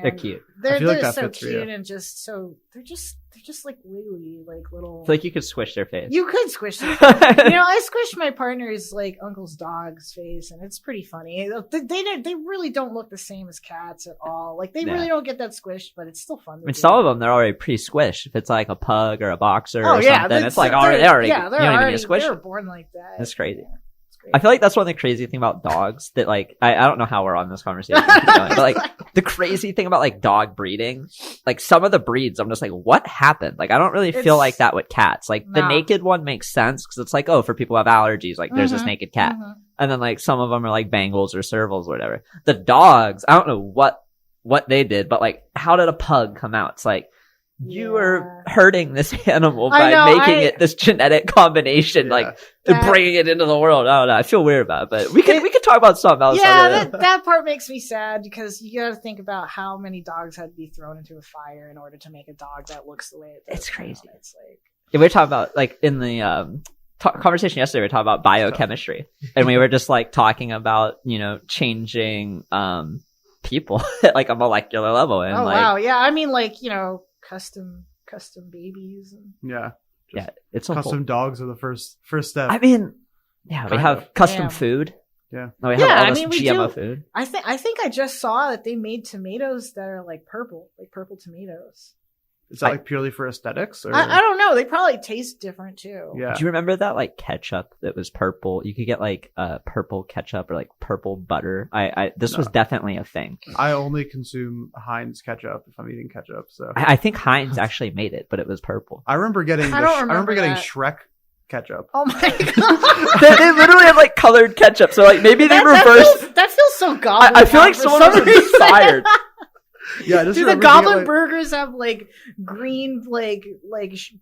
They're cute. They're that so fits for you. cute and just so they're just like wiggly, like little. It's like you could squish their face. You could squish their face. You know, I squished my partner's like uncle's dog's face, and it's pretty funny. They really don't look the same as cats at all. Like they really don't get that squished, but it's still fun. I mean, some of them they're already pre-squished. If it's like a pug or a boxer or something, it's like already you don't even need to squish. They were born like that. That's crazy. Yeah. I feel like that's one of the crazy thing about dogs that like, I don't know how we're on this conversation, but like the crazy thing about like dog breeding, like some of the breeds, I'm just like, what happened? Like, I don't really feel like that with cats. Like the naked one makes sense because it's like, oh, for people who have allergies, like there's this naked cat. And then like some of them are like Bengals or Servals or whatever. The dogs, I don't know what they did, but like, how did a pug come out? It's like, you are hurting this animal by making it this genetic combination, like bringing it into the world. I don't know. I feel weird about it, but we could talk about something else. Yeah, that part makes me sad because you got to think about how many dogs had to be thrown into a fire in order to make a dog that looks the way it does. It's crazy. It's like we were talking about like in the conversation yesterday. We were talking about biochemistry, and we were just like talking about changing people at like a molecular level. And wow, yeah. I mean, like custom babies and it's custom dogs are the first step. I mean, we have custom food. Yeah, we have all this GMO food. I think I just saw that they made tomatoes that are like purple tomatoes. Is that like purely for aesthetics? Or? I don't know. They probably taste different too. Yeah. Do you remember that like ketchup that was purple? You could get like purple ketchup or like purple butter. This was definitely a thing. I only consume Heinz ketchup if I'm eating ketchup. So I think Heinz actually made it, but it was purple. I remember getting. I remember getting Shrek ketchup. Oh my god! they literally have like colored ketchup. So like maybe they reversed. That feels so goblin. I feel like someone was inspired. Yeah, do the goblin burgers have like green like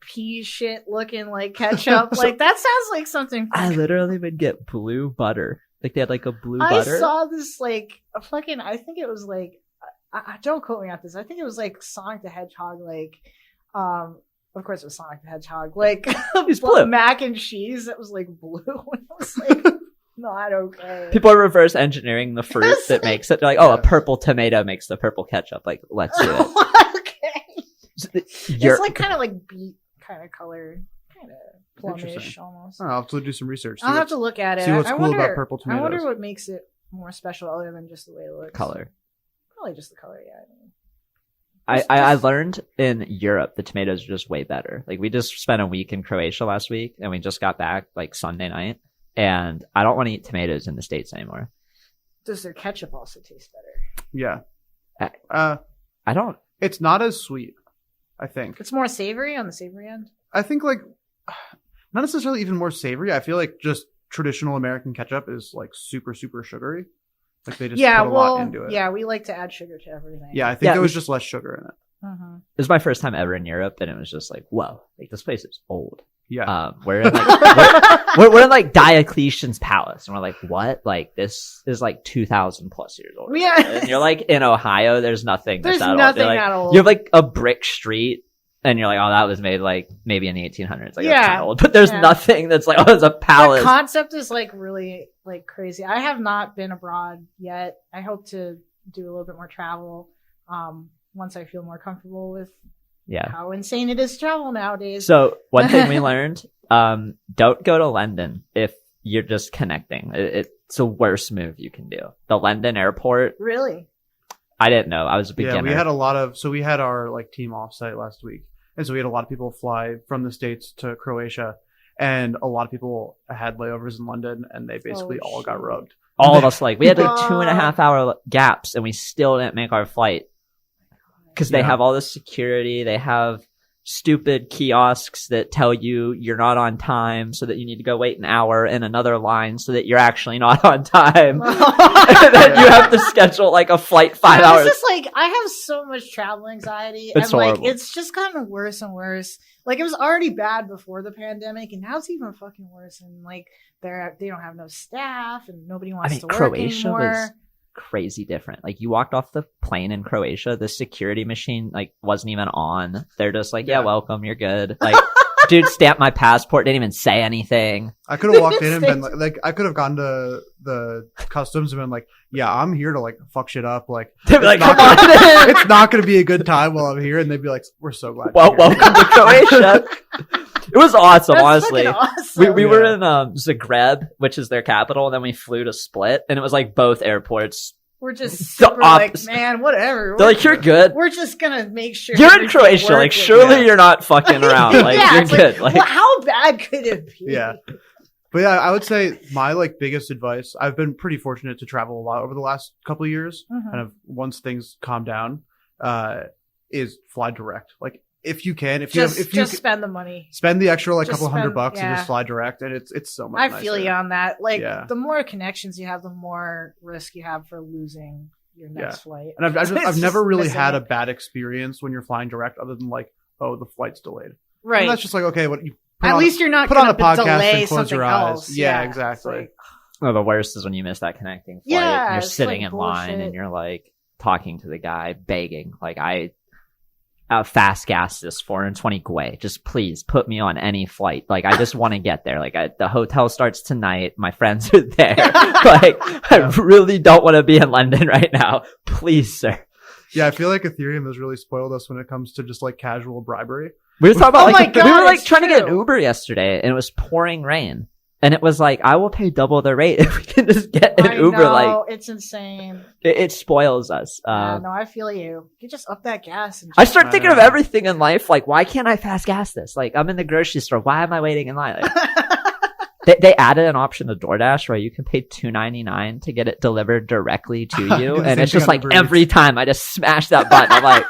pea shit looking like ketchup? Like that sounds like something. I literally would get blue butter. Like they had like a blue butter. I saw this like a fucking. I think it was like. Don't quote me on this. I think it was like Sonic the Hedgehog. Like, of course it was Sonic the Hedgehog. Like blue mac and cheese that was like blue. And I was like. Not okay. People are reverse engineering the fruit that makes it. They're like, a purple tomato makes the purple ketchup. Like, let's do it. Okay. It's like kind of like beet kind of color, kind of plumish almost. I'll have to do some research. I'll have to look at it. See what's cool about purple tomatoes. I wonder what makes it more special other than just the way it looks. Color. Probably just the color, yeah. I learned in Europe the tomatoes are just way better. Like we just spent a week in Croatia last week and we just got back like Sunday night. And I don't want to eat tomatoes in the States anymore. Does their ketchup also taste better? Yeah. I don't. It's not as sweet, I think. It's more savory on the savory end? I think like, not necessarily even more savory. I feel like just traditional American ketchup is like super, super sugary. Like they just put a lot into it. Yeah, we like to add sugar to everything. Yeah, I think there was just less sugar in it. It was my first time ever in Europe, and it was just like, whoa, like this place is old. Yeah. We're in like we're in like Diocletian's palace, and we're like, what? Like this is like 2,000 plus years old. Yeah. And you're like in Ohio, there's nothing There's that's nothing like, that old. You have like a brick street, and you're like, oh, that was made like maybe in the 1800s. Like, Yeah. that's kind of old. But there's nothing that's like, oh, it's a palace. The concept is like really like crazy. I have not been abroad yet. I hope to do a little bit more travel once I feel more comfortable with how insane it is to travel nowadays. So one thing we learned, don't go to London if you're just connecting. It's the worst move you can do. The London airport. Really? I didn't know. I was a beginner. Yeah, we had we had our like team offsite last week. And so we had a lot of people fly from the States to Croatia, and a lot of people had layovers in London, and they basically all got rugged. All of us, like, we had like 2.5 hour gaps, and we still didn't make our flight. Because they have all this security. They have stupid kiosks that tell you you're not on time, so that you need to go wait an hour in another line so that you're actually not on time. And then you have to schedule like a flight 5 hours. It's just like, I have so much travel anxiety, It's and horrible. like it's just gotten worse and worse. Like it was already bad before the pandemic, and now it's even fucking worse. And like they don't have no staff, and nobody wants to work Croatia anymore. was crazy different. Like you walked off the plane in Croatia, the security machine like wasn't even on. They're just like, yeah, welcome, you're good. Like, dude stamped my passport, didn't even say anything. I could have walked in and been like I could have gone to the customs and been like, yeah, I'm here to like fuck shit up. Like, They'd be like, come on, on. it's not going to be a good time while I'm here. And they'd be like, we're so glad. Well, welcome to Croatia. It was awesome, That's honestly. awesome. We were in Zagreb, which is their capital, and then we flew to Split, and it was like both airports. We're just super like, man, whatever. They're like, you're good. We're just gonna make sure you're in Croatia. Like, surely you're not fucking around. Like, you're good. Like, well, how bad could it be? Yeah. But yeah, I would say my like biggest advice, I've been pretty fortunate to travel a lot over the last couple of years. Kind of once things calm down, is fly direct. Like if you can, if you spend the money, spend the extra like just couple $100 and just fly direct, and it's so much. I feel you on that. Like the more connections you have, the more risk you have for losing your next flight. And I've never really had a bad experience when you're flying direct, other than like, oh, the flight's delayed. Right. And that's just like, okay, what you at least you're not put on a podcast delay and close your eyes. else. Yeah, exactly. Like, oh, the worst is when you miss that connecting flight. Yeah, and you're it's sitting like in line bullshit. and you're like talking to the guy, begging. Like, I fast gas this 420 Gwei. Just please put me on any flight. Like, I just want to get there. Like, the hotel starts tonight. My friends are there. Like, I really don't want to be in London right now. Please, sir. Yeah, I feel like Ethereum has really spoiled us when it comes to just like casual bribery. We were talking about we were like it's trying to get an true. Uber yesterday, and it was pouring rain. And it was like, I will pay double the rate if we can just get an Uber. Know, like, it's insane. It spoils us. No, I feel you. You just up that gas. And I start thinking of everything in life. Like, why can't I fast gas this? Like, I'm in the grocery store. Why am I waiting in line? Like, they added an option to DoorDash where you can pay $2.99 to get it delivered directly to you. And it's just like every time I just smash that button. I'm like,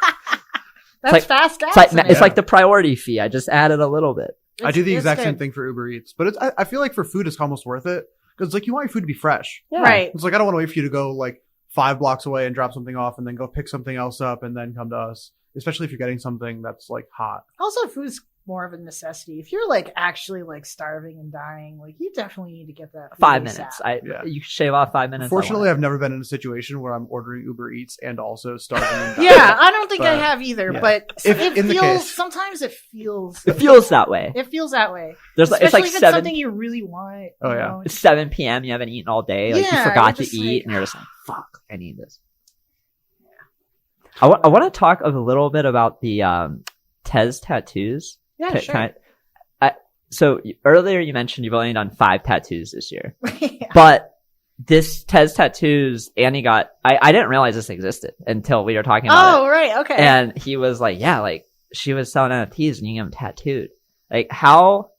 that's like, fast gas. It's like the priority fee. I just added a little bit. I do the exact same thing for Uber Eats, but I feel like for food it's almost worth it because like you want your food to be fresh. Yeah. Right. It's like I don't want to wait for you to go like 5 blocks away and drop something off and then go pick something else up and then come to us, especially if you're getting something that's like hot. Also, food's more of a necessity. If you're like actually like starving and dying, like you definitely need to get that food 5 ASAP. minutes. You can shave off 5 minutes. Fortunately, I've never been in a situation where I'm ordering Uber Eats and also starving and dying. Yeah, I don't think I have either, but sometimes it feels that way. It feels that way. There's especially it's like if it's 7. something you really want. Oh yeah, know? It's 7 p.m. You haven't eaten all day. Like you forgot to eat, and you're just like, "Fuck, I need this." Yeah. I want to talk a little bit about the Tez Tattoos. Yeah, sure. So earlier you mentioned you've only done 5 tattoos this year, Yeah. but this Tez Tattoos, Annie got. I didn't realize this existed until we were talking about it. Oh, right, okay. And he was like, "Yeah, like she was selling NFTs and you get them tattooed. Like, how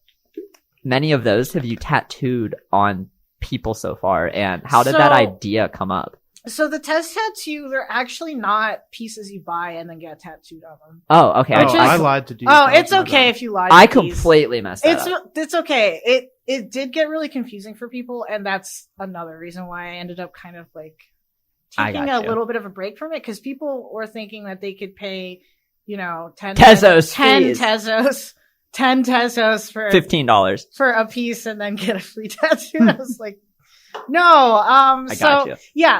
many of those have you tattooed on people so far? And how did that idea come up?" So the Tez Tattoo, they're actually not pieces you buy and then get tattooed on them. Oh, okay. I lied to do. Oh, it's okay if you lied. I completely messed that up. It's okay. It did get really confusing for people, and that's another reason why I ended up kind of like taking a little bit of a break from it because people were thinking that they could pay, 10 Tezos for $15 for a piece and then get a free tattoo. I was like, no.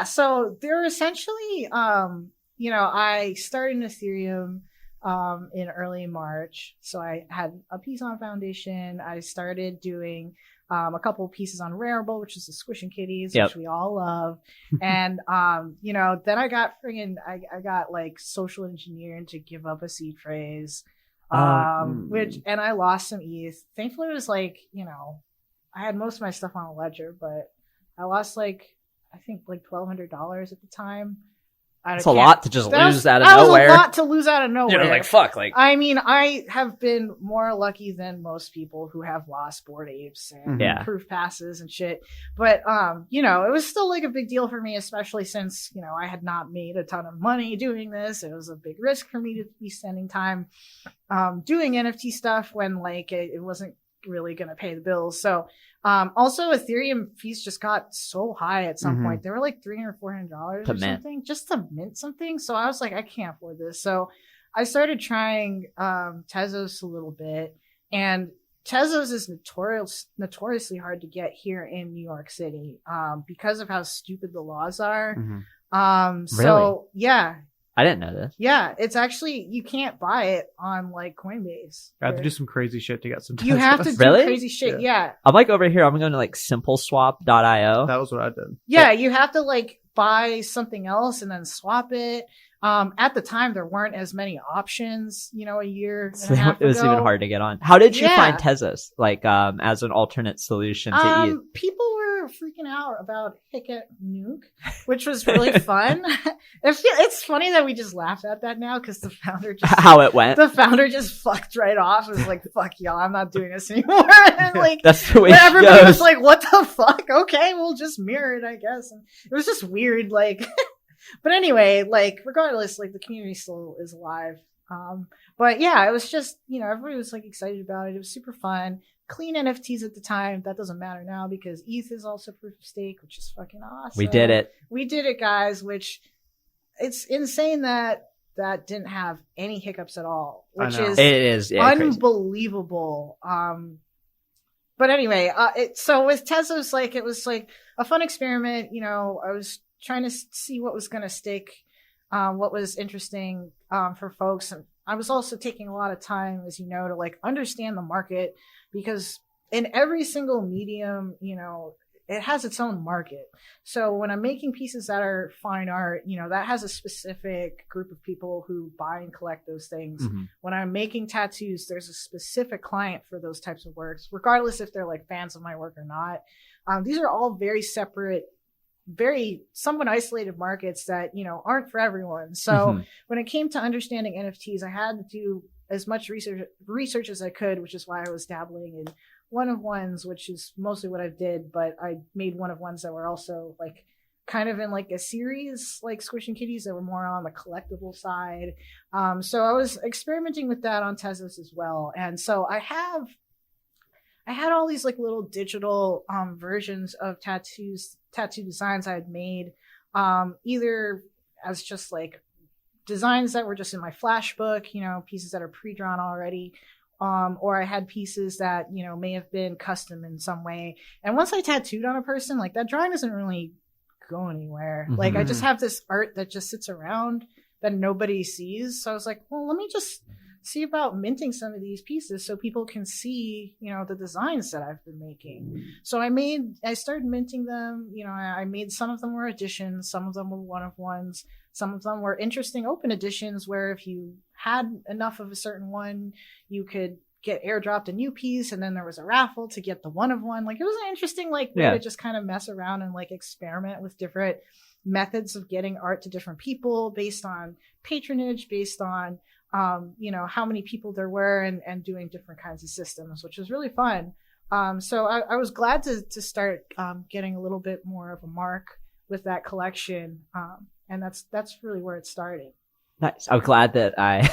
So they're essentially, I started in Ethereum in early March. So I had a piece on Foundation. I started doing a couple of pieces on Rareable, which is the Squishing Kitties, which we all love. And, then I got I got like social engineering to give up a seed phrase, and I lost some ETH. Thankfully, it was like, I had most of my stuff on a ledger, but I lost I think $1,200 at the time. It's a lot to just lose out of nowhere. That was a lot to lose out of nowhere. Fuck. I mean, I have been more lucky than most people who have lost Bored Apes and proof passes and shit. But, it was still a big deal for me, especially since, I had not made a ton of money doing this. It was a big risk for me to be spending time, doing NFT stuff when it wasn't really going to pay the bills. So, also Ethereum fees just got so high at some point. They were $300, $400 or something just to mint something. So I was like, I can't afford this. So I started trying, Tezos a little bit, and Tezos is notoriously hard to get here in New York City, because of how stupid the laws are. So yeah. I didn't know this. Yeah, it's actually, you can't buy it on Coinbase. I have to do some crazy shit to get some Tezos. You have to do crazy shit, yeah. I'm over here, I'm going to simpleswap.io. That was what I did. Yeah, you have to buy something else and then swap it. At the time, there weren't as many options, a year and a half ago. It was even hard to get on. How did you find Tezos, as an alternate solution to ETH? People were freaking out about Hicket Nuke, which was really fun. It's funny that we just laugh at that now because the founder just how it went. The founder just fucked right off. It was like, "Fuck y'all, I'm not doing this anymore." And that's the way everybody goes. was like, "What the fuck?" Okay, we'll just mirror it, I guess. And it was just weird, But anyway, regardless, the community still is alive. But yeah, it was just, everybody was excited about it. It was super fun. Clean NFTs at the time. That doesn't matter now because ETH is also proof of stake, which is fucking awesome. We did it, guys, which it's insane that didn't have any hiccups at all, which is unbelievable. Crazy. But anyway, so with Tezos, it was a fun experiment. I was trying to see what was going to stick, what was interesting for folks. And I was also taking a lot of time, as you know, to understand the market, because in every single medium, it has its own market. So when I'm making pieces that are fine art, that has a specific group of people who buy and collect those things. When I'm making tattoos, there's a specific client for those types of works, regardless if they're fans of my work or not. These are all very separate, very somewhat isolated markets that, aren't for everyone. So when it came to understanding NFTs, I had to do as much research as I could, which is why I was dabbling in one-of-ones, which is mostly what I did, but I made one-of-ones that were also kind of in a series, Squishing Kitties, that were more on the collectible side. So I was experimenting with that on Tezos as well. And so I had all these little digital versions of tattoo designs I had made, either as just designs that were just in my flash book, pieces that are pre-drawn already, or I had pieces that, may have been custom in some way. And once I tattooed on a person, that drawing doesn't really go anywhere. I just have this art that just sits around that nobody sees. So I was like, well, let me just see about minting some of these pieces so people can see, the designs that I've been making. So I started minting them. I made, some of them were editions, some of them were one-of-ones, some of them were interesting open editions where if you had enough of a certain one, you could get airdropped a new piece, and then there was a raffle to get the one-of-one. It was an interesting way to just kind of mess around and experiment with different methods of getting art to different people based on patronage, based on how many people there were, and doing different kinds of systems, which was really fun. So I was glad to start getting a little bit more of a mark with that collection. And that's really where it started. Nice. I'm glad that I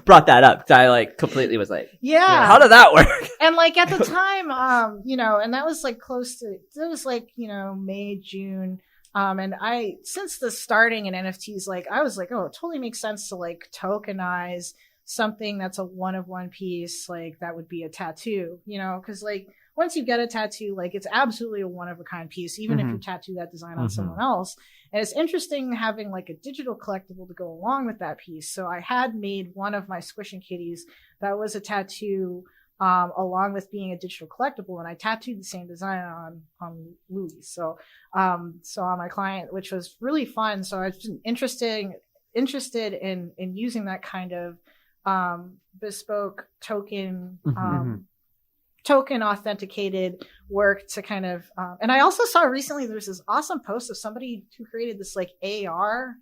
brought that up. I completely was yeah, how did that work? And at the time, and that was close to, it was May, June And since the starting in NFTs, like I was like, oh, it totally makes sense to like tokenize something that's a one of one piece. Like that would be a tattoo, you know, because like once you get a tattoo, like it's absolutely a one of a kind piece, even if you tattoo that design on someone else. And it's interesting having like a digital collectible to go along with that piece. So I had made one of my Squishing Kitties that was a tattoo along with being a digital collectible, and I tattooed the same design on Louis. So on my client, which was really fun. So I've been interested in using that kind of bespoke token token authenticated work to kind of and I also saw recently there's this awesome post of somebody who created this like AR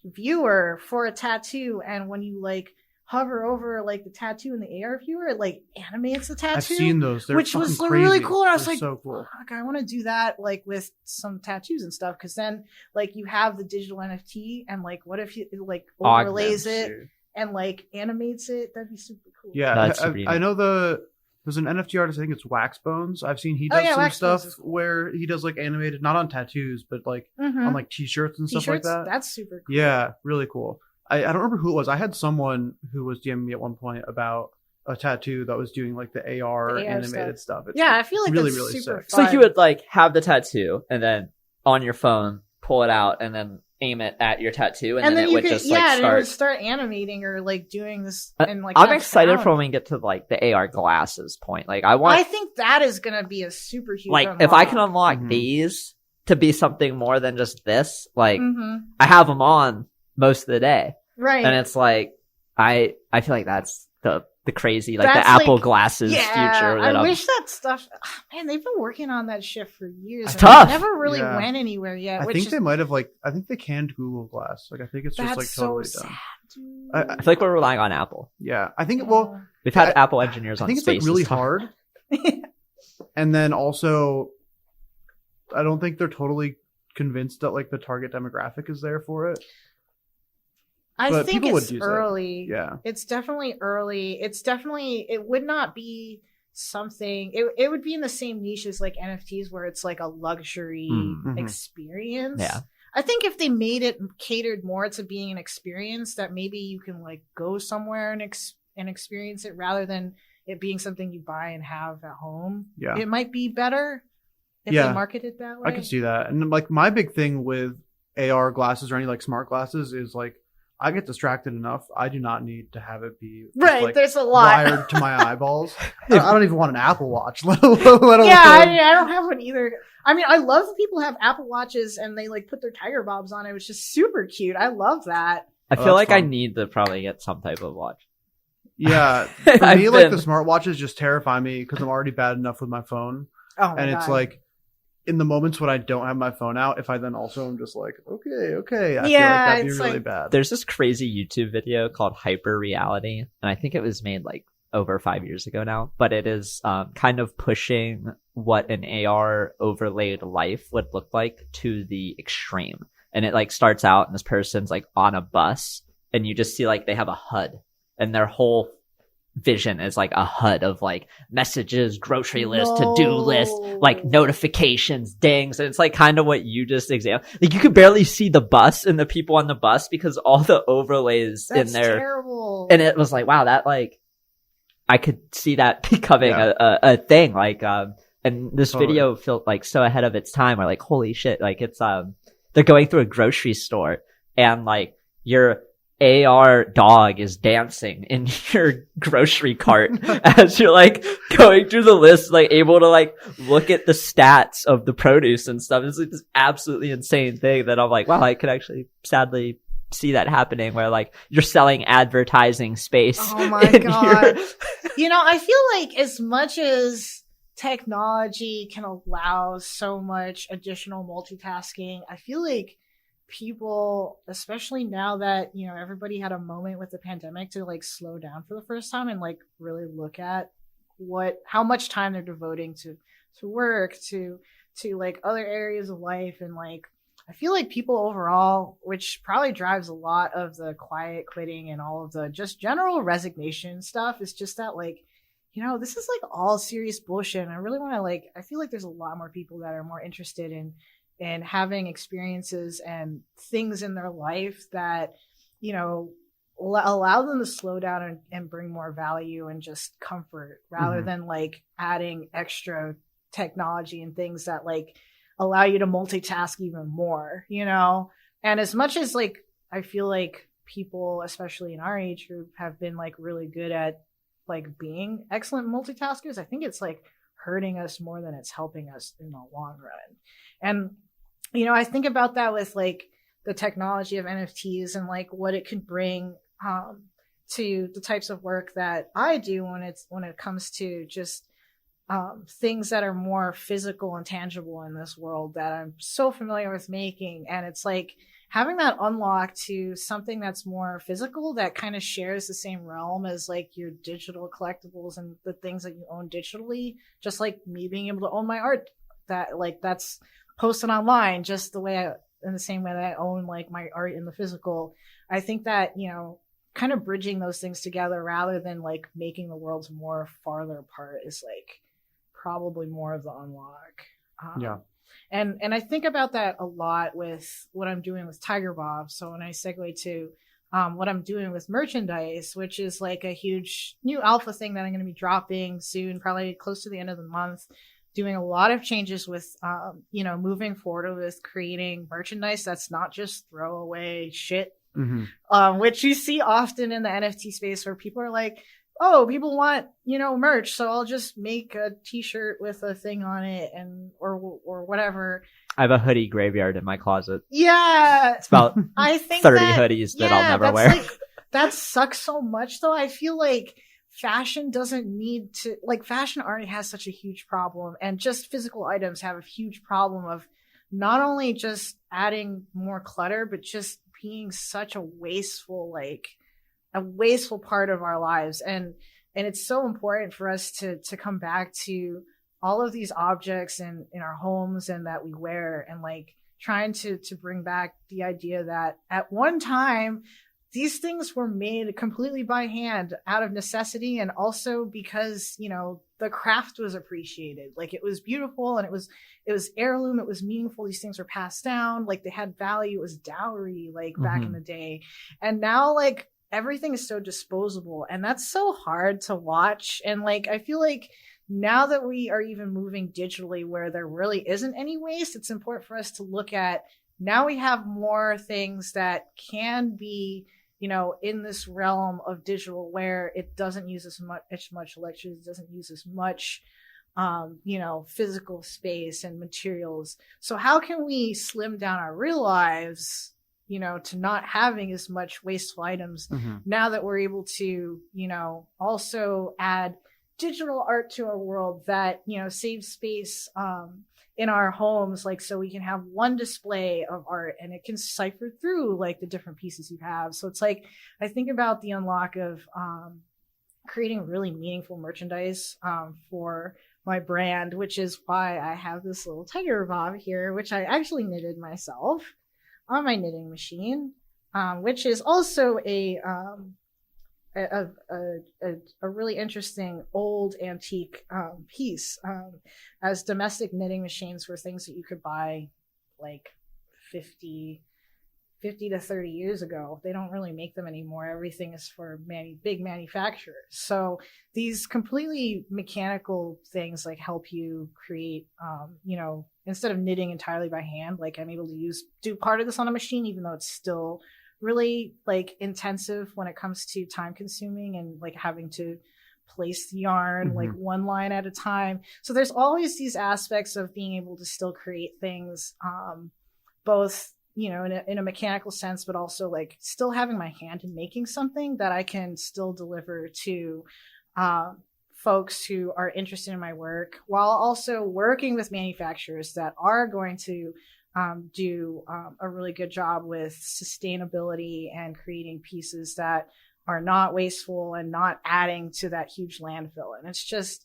viewer for a tattoo, and when you like hover over like the tattoo in the AR viewer, it like animates the tattoo. I've seen those. They're which was crazy. really cool. And I was like, so cool. Fuck, I want to do that like with some tattoos and stuff, because then like you have the digital NFT, and like what if you like overlays it and like animates it? That'd be super cool. Yeah, I know there's an NFT artist, I think it's Waxbones. I've seen he does some stuff where he does like animated, not on tattoos, but like on like t-shirts and stuff like that. That's super cool. Yeah, really cool. I don't remember who it was. I had someone who was DMing me at one point about a tattoo that was doing like the AR animated stuff. It's I feel like really, that's really super sick. So you would like have the tattoo and then on your phone pull it out and then aim it at your tattoo, and then it would just like and it would start animating or like doing this. And like I'm excited for when we get to like the AR glasses point. Like I think that is gonna be a super huge like unlock. If I can unlock these to be something more than just this, like I have them on most of the day. Right. And it's like, I feel like that's the crazy, like the Apple glasses future. I wish that stuff, man, they've been working on that shit for years. It's tough. It never really went anywhere yet. I think they might have I think they canned Google Glass. Like, I think it's just like totally so done. Sad, I feel like we're relying on Apple. Yeah. I think, we've had Apple engineers on I think Space. it's like really hard. And then also, I don't think they're totally convinced that like the target demographic is there for it. I think it's early. Yeah. It's definitely early. It would not be something, it would be in the same niche as like NFTs where it's like a luxury experience. Yeah. I think if they made it catered more to being an experience that maybe you can like go somewhere and experience it rather than it being something you buy and have at home. Yeah. It might be better if they market it that way. I could see that. And like my big thing with AR glasses or any like smart glasses is like, I get distracted enough. I do not need to have it be like, there's a lot wired to my eyeballs. I don't even want an Apple Watch, let alone. Yeah, I don't have one either. I mean, I love that people have Apple Watches and they like put their Tigerbobs on it, which is super cute. I love that. I feel like fun. I need to probably get some type of watch. Yeah, for me, like the smart watches just terrify me because I'm already bad enough with my phone. And it's like, in the moments when I don't have my phone out, if I then also am just like, okay, I feel like that'd be really bad. There's this crazy YouTube video called Hyper Reality, and I think it was made like over 5 years ago now, but it is kind of pushing what an AR overlaid life would look like to the extreme. And it like starts out and this person's like on a bus, and you just see like they have a HUD, and their whole vision is like a HUD of like messages, grocery list, to-do list, like notifications, dings, and it's like kind of what you just examined. Like you could barely see the bus and the people on the bus because all the overlays in there. Terrible. And it was like, wow, that like I could see that becoming a thing. Like and this video felt like so ahead of its time. Where like, holy shit, like it's they're going through a grocery store and like your AR dog is dancing in your grocery cart as you're like going through the list, like able to like look at the stats of the produce and stuff. It's like this absolutely insane thing that I'm like, wow, I could actually sadly see that happening where like you're selling advertising space. Oh my God. You know, I feel like as much as technology can allow so much additional multitasking, I feel like people, especially now that, you know, everybody had a moment with the pandemic to like slow down for the first time and like really look at how much time they're devoting to work, to like other areas of life. And like, I feel like people overall, which probably drives a lot of the quiet quitting and all of the just general resignation stuff, is just that like, this is like all serious bullshit. And I really want to I feel like there's a lot more people that are more interested in having experiences and things in their life that, allow them to slow down and bring more value and just comfort rather than adding extra technology and things that allow you to multitask even more, And as much as I feel like people, especially in our age group, have been really good at being excellent multitaskers, I think it's hurting us more than it's helping us in the long run. And, I think about that with the technology of NFTs and what it can bring to the types of work that I do when it comes to just things that are more physical and tangible in this world that I'm so familiar with making. And it's having that unlock to something that's more physical that kind of shares the same realm as your digital collectibles and the things that you own digitally, just like me being able to own my art that that's posted online just in the same way that I own my art in the physical. I think that, kind of bridging those things together rather than making the worlds more farther apart is probably more of the unlock. Yeah. And I think about that a lot with what I'm doing with Tigerbob. So when I segue to what I'm doing with merchandise, which is a huge new alpha thing that I'm going to be dropping soon, probably close to the end of the month, doing a lot of changes with, moving forward with creating merchandise that's not just throwaway shit, which you see often in the NFT space where people are oh, people want, merch, so I'll just make a t-shirt with a thing on it or whatever. I have a hoodie graveyard in my closet. Yeah. It's about I think 30 hoodies that I'll never wear. That sucks so much though. I feel fashion doesn't need to, fashion already has such a huge problem, and just physical items have a huge problem of not only just adding more clutter, but just being such a wasteful part of our lives. And it's so important for us to come back to all of these objects in our homes and that we wear, and trying to bring back the idea that at one time these things were made completely by hand out of necessity, and also because the craft was appreciated. It was beautiful, and it was heirloom, it was meaningful. These things were passed down, they had value. It was dowry back in the day. And now everything is so disposable, and that's so hard to watch. And I feel now that we are even moving digitally where there really isn't any waste, it's important for us to look at, now we have more things that can be, in this realm of digital where it doesn't use as much electricity, it doesn't use as much, physical space and materials. So how can we slim down our real lives, to not having as much wasteful items now that we're able to, also add digital art to our world that, saves space, in our homes, so we can have one display of art and it can cipher through the different pieces you have. So it's I think about the unlock of creating really meaningful merchandise for my brand, which is why I have this little Tigerbob here, which I actually knitted myself on my knitting machine, which is also a really interesting old antique piece, as domestic knitting machines were things that you could buy 50 to 30 years ago. They don't really make them anymore. Everything is for big manufacturers. So these completely mechanical things help you create, instead of knitting entirely by hand, I'm able to do part of this on a machine, even though it's still really intensive when it comes to time consuming and having to place the yarn one line at a time. So there's always these aspects of being able to still create things, both in a mechanical sense, but also still having my hand in making something that I can still deliver to folks who are interested in my work, while also working with manufacturers that are going to do a really good job with sustainability and creating pieces that are not wasteful and not adding to that huge landfill. And it's just,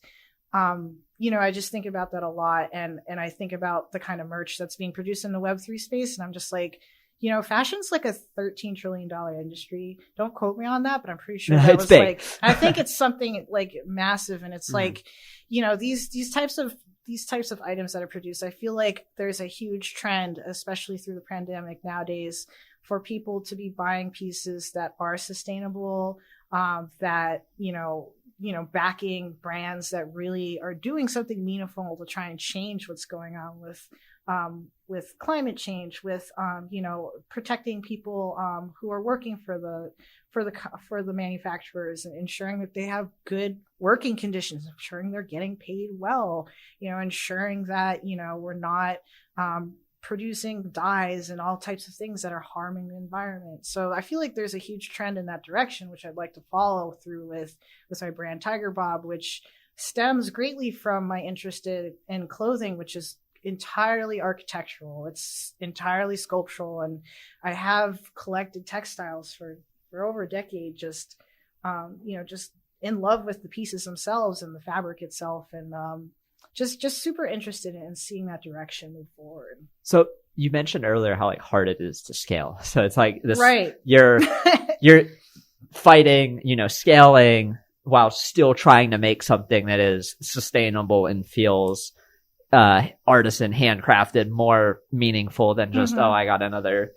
I just think about that a lot. And I think about the kind of merch that's being produced in the Web3 space. And I'm just fashion's like a $13 trillion industry. Don't quote me on that, but I'm pretty sure it's big. like, I think it's something like massive. And it's like, these types of items that are produced, I feel like there's a huge trend, especially through the pandemic nowadays, for people to be buying pieces that are sustainable, that, backing brands that really are doing something meaningful to try and change what's going on with climate change, with, protecting people who are working for the manufacturers, and ensuring that they have good working conditions, ensuring they're getting paid well, ensuring that, we're not producing dyes and all types of things that are harming the environment. So I feel like there's a huge trend in that direction, which I'd like to follow through with my brand Tigerbob, which stems greatly from my interest in clothing, which is entirely architectural. It's entirely sculptural. And I have collected textiles for over a decade, just in love with the pieces themselves and the fabric itself. And, just super interested in seeing that direction move forward. So you mentioned earlier how like hard it is to scale. So it's like this, right? You're fighting, scaling while still trying to make something that is sustainable and feels artisan, handcrafted, more meaningful than just I got another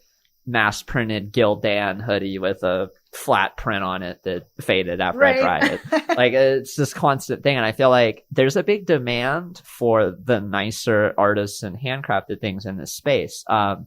mass printed Gildan hoodie with a flat print on it that faded after I tried it. Like, it's this constant thing. And I feel like there's a big demand for the nicer artisan handcrafted things in this space. We're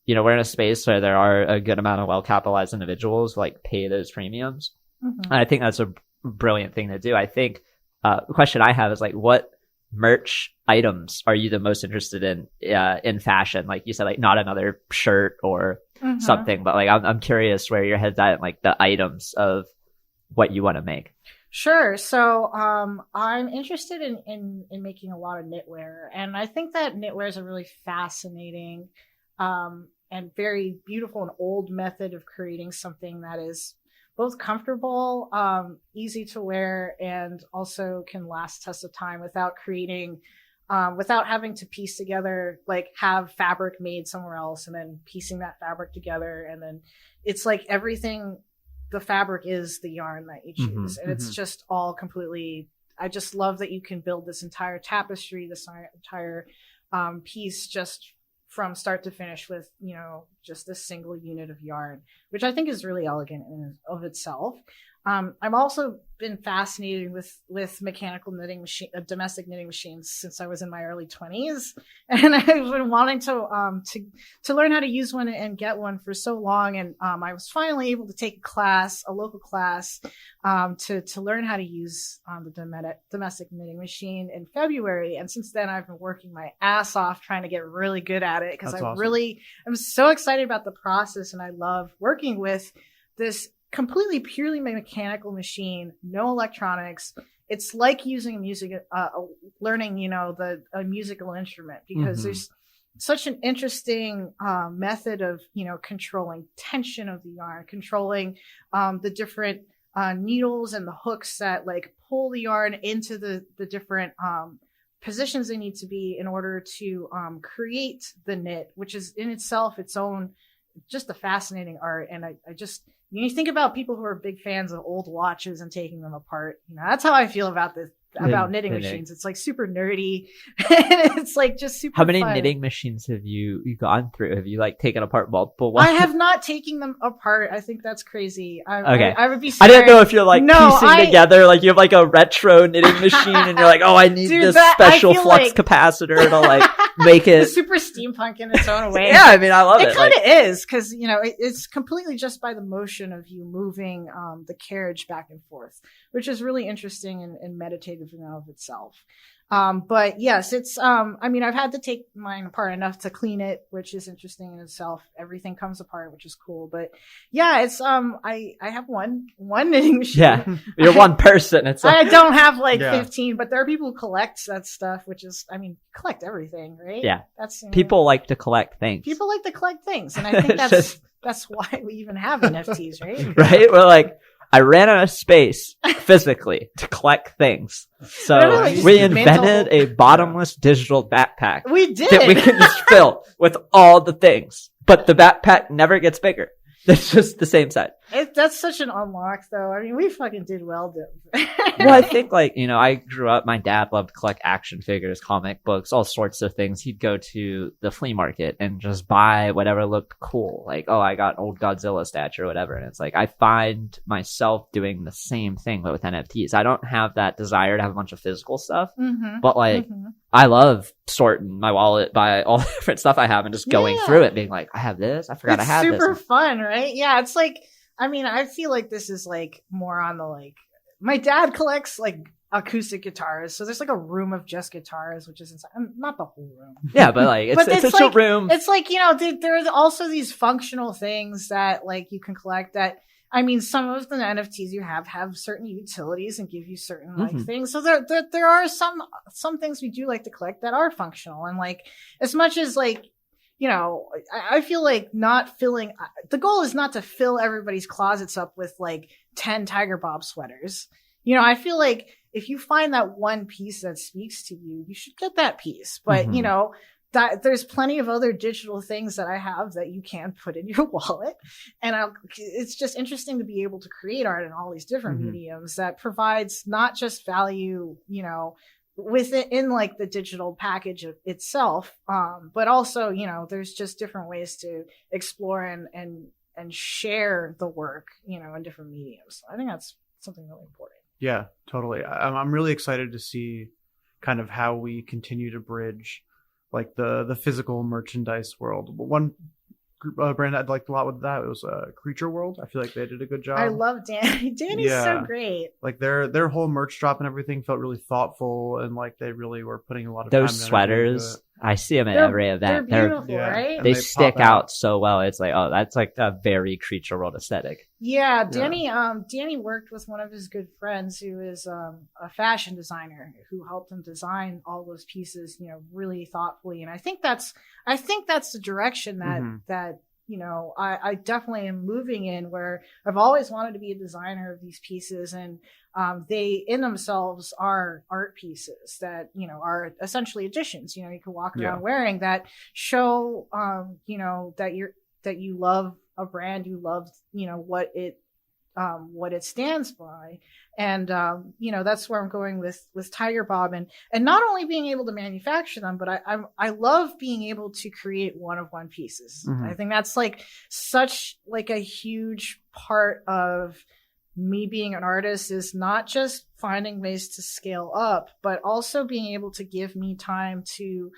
in a space where there are a good amount of well-capitalized individuals like pay those premiums. And I think that's a brilliant thing to do. I think the question I have is like, what merch items are you the most interested in fashion? Like you said, like not another shirt or something, but like I'm curious where your head's at, like the items of what you want to make. Sure. So I'm interested in making a lot of knitwear, and I think that knitwear is a really fascinating and very beautiful and old method of creating something that is both comfortable, easy to wear, and also can last test of time without having to piece together, like have fabric made somewhere else and then piecing that fabric together. And then it's like everything, the fabric is the yarn that you choose. And it's just all completely, I just love that you can build this entire tapestry, this entire piece just from start to finish with, just this single unit of yarn, which I think is really elegant in and of itself. I've also been fascinated with mechanical knitting domestic knitting machines since I was in my early 20s, and I've been wanting to learn how to use one and get one for so long. And I was finally able to take a local class, to learn how to use the domestic knitting machine in February. And since then, I've been working my ass off trying to get really good at it, because I'm so excited about the process, and I love working with this completely purely mechanical machine, no electronics. It's like using learning, a musical instrument, because there's such an interesting method of, controlling tension of the yarn, controlling the different needles and the hooks that like pull the yarn into the different positions they need to be in order to create the knit, which is in itself its own, just a fascinating art. And I just, you think about people who are big fans of old watches and taking them apart. That's how I feel about knitting machines. It's like super nerdy. And it's like just super How many fun. knitting machines have you gone through? Have you like taken apart multiple ones? I have not taken them apart. I think that's crazy. Okay. I would be scared. I didn't know if you're like piecing together, like you have like a retro knitting machine and you're like, oh, I need this special flux capacitor to like make it super steampunk in its own way. Yeah, I mean, I love it. It kind of is, because it's completely just by the motion of you moving the carriage back and forth, which is really interesting and meditative in and of itself. But yes, it's I've had to take mine apart enough to clean it, which is interesting in itself. Everything comes apart, which is cool. But yeah, it's I have one knitting machine. Yeah, you're one person. It's I don't have 15, but there are people who collect that stuff, which is collect everything, right? Yeah, that's people like to collect things. People like to collect things, and I think that's why we even have NFTs, right? Right? We're like, I ran out of space physically to collect things. So we invented a bottomless digital backpack. We did. That we can just fill with all the things but the backpack never gets bigger. It's just the same size. That's such an unlock, though. I mean, we fucking did well, dude. Well, I think, like, you know, I grew up, my dad loved to collect action figures, comic books, all sorts of things. He'd go to the flea market and just buy whatever looked cool. Like, oh, I got an old Godzilla statue or whatever. And it's like, I find myself doing the same thing, but with NFTs. I don't have that desire to have a bunch of physical stuff, but like, I love sorting my wallet by all the different stuff I have and just going through it, being like, I have this. I forgot I had this. It's super fun, right? Yeah, it's like, I mean, I feel like this is like more on the like, my dad collects like acoustic guitars, so there's like a room of just guitars, which is inside. Not the whole room. Yeah, but like it's like, a room. It's like, you know, there's also these functional things that like you can collect that. I mean, some of the NFTs you have certain utilities and give you certain like things. So there are some things we do like to collect that are functional, and like as much as like, you know, I feel like not filling, the goal is not to fill everybody's closets up with like 10 Tigerbob sweaters. You know, I feel like if you find that one piece that speaks to you, you should get that piece. But, you know, that there's plenty of other digital things that I have that you can put in your wallet. And it's just interesting to be able to create art in all these different mediums that provides not just value, you know, within like the digital package itself, but also, you know, there's just different ways to explore and share the work, you know, in different mediums. I think that's something really important. Yeah, totally. I'm really excited to see kind of how we continue to bridge like the physical merchandise world. One brand I'd liked a lot with that, it was Creature World. I feel like they did a good job. I love Danny. Danny's so great. Like their whole merch drop and everything felt really thoughtful, and like they really were putting a lot of those time sweaters. I see them at every event. They're beautiful, right? They stick out so well. It's like, oh, that's like a very Creature World aesthetic. Yeah, Danny worked with one of his good friends who is a fashion designer who helped him design all those pieces, you know, really thoughtfully. And I think that's the direction that you know, I definitely am moving in, where I've always wanted to be a designer of these pieces, and they in themselves are art pieces that, you know, are essentially editions. You know, you can walk around wearing that show, you know, that you love a brand, you love, you know, what it stands by. And, you know, that's where I'm going with Tigerbob, and not only being able to manufacture them, but I love being able to create one-of-one pieces. I think that's like such like a huge part of me being an artist, is not just finding ways to scale up, but also being able to give me time to,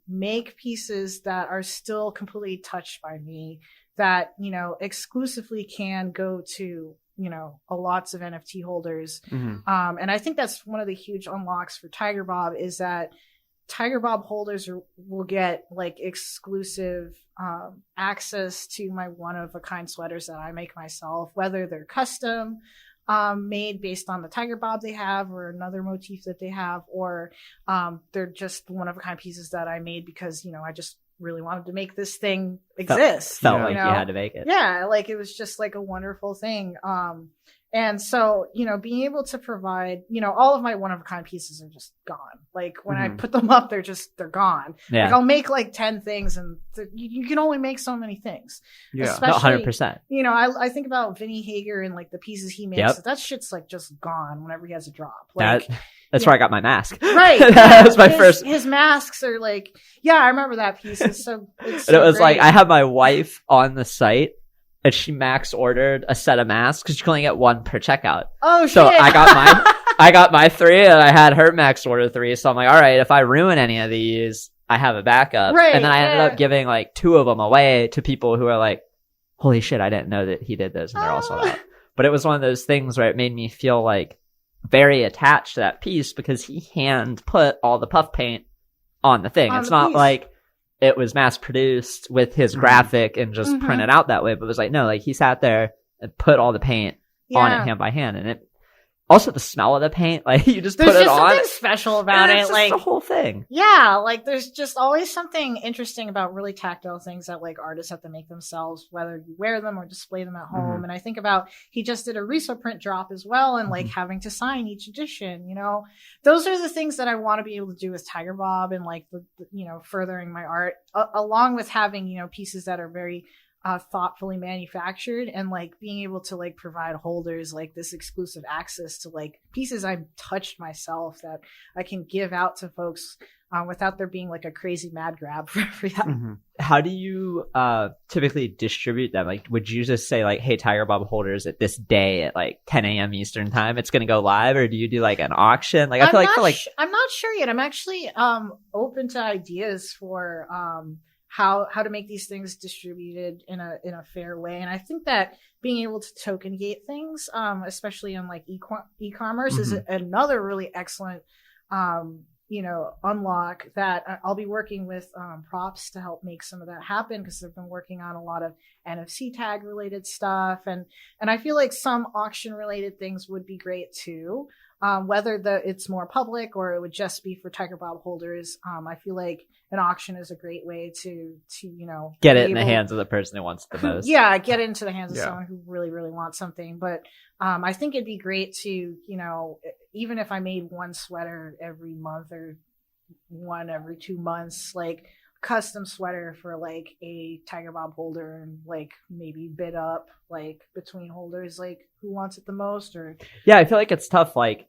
make pieces that are still completely touched by me, that, you know, exclusively can go to, you know, lots of NFT holders. And I think that's one of the huge unlocks for Tigerbob, is that Tigerbob holders will get like exclusive access to my one-of-a-kind sweaters that I make myself, whether they're custom made based on the Tigerbob they have or another motif that they have, or they're just one-of-a-kind pieces that I made because, you know, I just really wanted to make this thing exist. Felt like you had to make it. Yeah, like it was just like a wonderful thing. And so, you know, being able to provide, you know, all of my one-of-a-kind pieces are just gone. Like when I put them up, they're gone. Yeah. Like I'll make like 10 things, and you can only make so many things. Yeah, especially, 100%. You know, I think about Vinny Hager and like the pieces he makes. That shit's like just gone whenever he has a drop. Like, that's where I got my mask. Right. That was my first. His masks are like, yeah, I remember that piece. It's so it was great. Like, I had my wife on the site, and she max ordered a set of masks because you can only get one per checkout. Oh, shit. So I got my 3, and I had her max order 3. So I'm like, all right, if I ruin any of these, I have a backup. Right, and then I ended up giving like 2 of them away to people who are like, holy shit, I didn't know that he did those, and they're all sold out. But it was one of those things where it made me feel like very attached to that piece, because he hand put all the puff paint on the thing. It's not like it was mass produced with his graphic and just printed out that way, but it was like, no, like he sat there and put all the paint on it hand by hand. And also the smell of the paint, like you just there's put it just on. something special about it. It's just like the whole thing. Yeah, like there's just always something interesting about really tactile things that like artists have to make themselves, whether you wear them or display them at home. And I think about, he just did a Riso print drop as well, and like having to sign each edition, you know, those are the things that I want to be able to do with Tigerbob, and like the you know, furthering my art along with having, you know, pieces that are very thoughtfully manufactured, and like being able to like provide holders like this exclusive access to like pieces I've touched myself that I can give out to folks without there being like a crazy mad grab for that. How do you typically distribute them? Like, would you just say like, hey, Tigerbob holders at this day at like 10 a.m. Eastern time, it's going to go live? Or do you do like an auction? Like, I feel like I'm not sure yet. I'm actually open to ideas for how to make these things distributed in a fair way. And I think that being able to token gate things, especially on like e-commerce, is another really excellent you know, unlock that I'll be working with props to help make some of that happen, because they've been working on a lot of NFC tag related stuff, and I feel like some auction related things would be great too. Whether it's more public or it would just be for Tigerbob holders, I feel like an auction is a great way to you know, get it in the hands of the person who wants it the most. Yeah, get it into the hands of someone who really, really wants something. But I think it'd be great to, you know, even if I made one sweater every month or one every 2 months, like custom sweater for like a Tigerbob holder, and like maybe bid up like between holders, like who wants it the most. Or yeah, I feel like it's tough. Like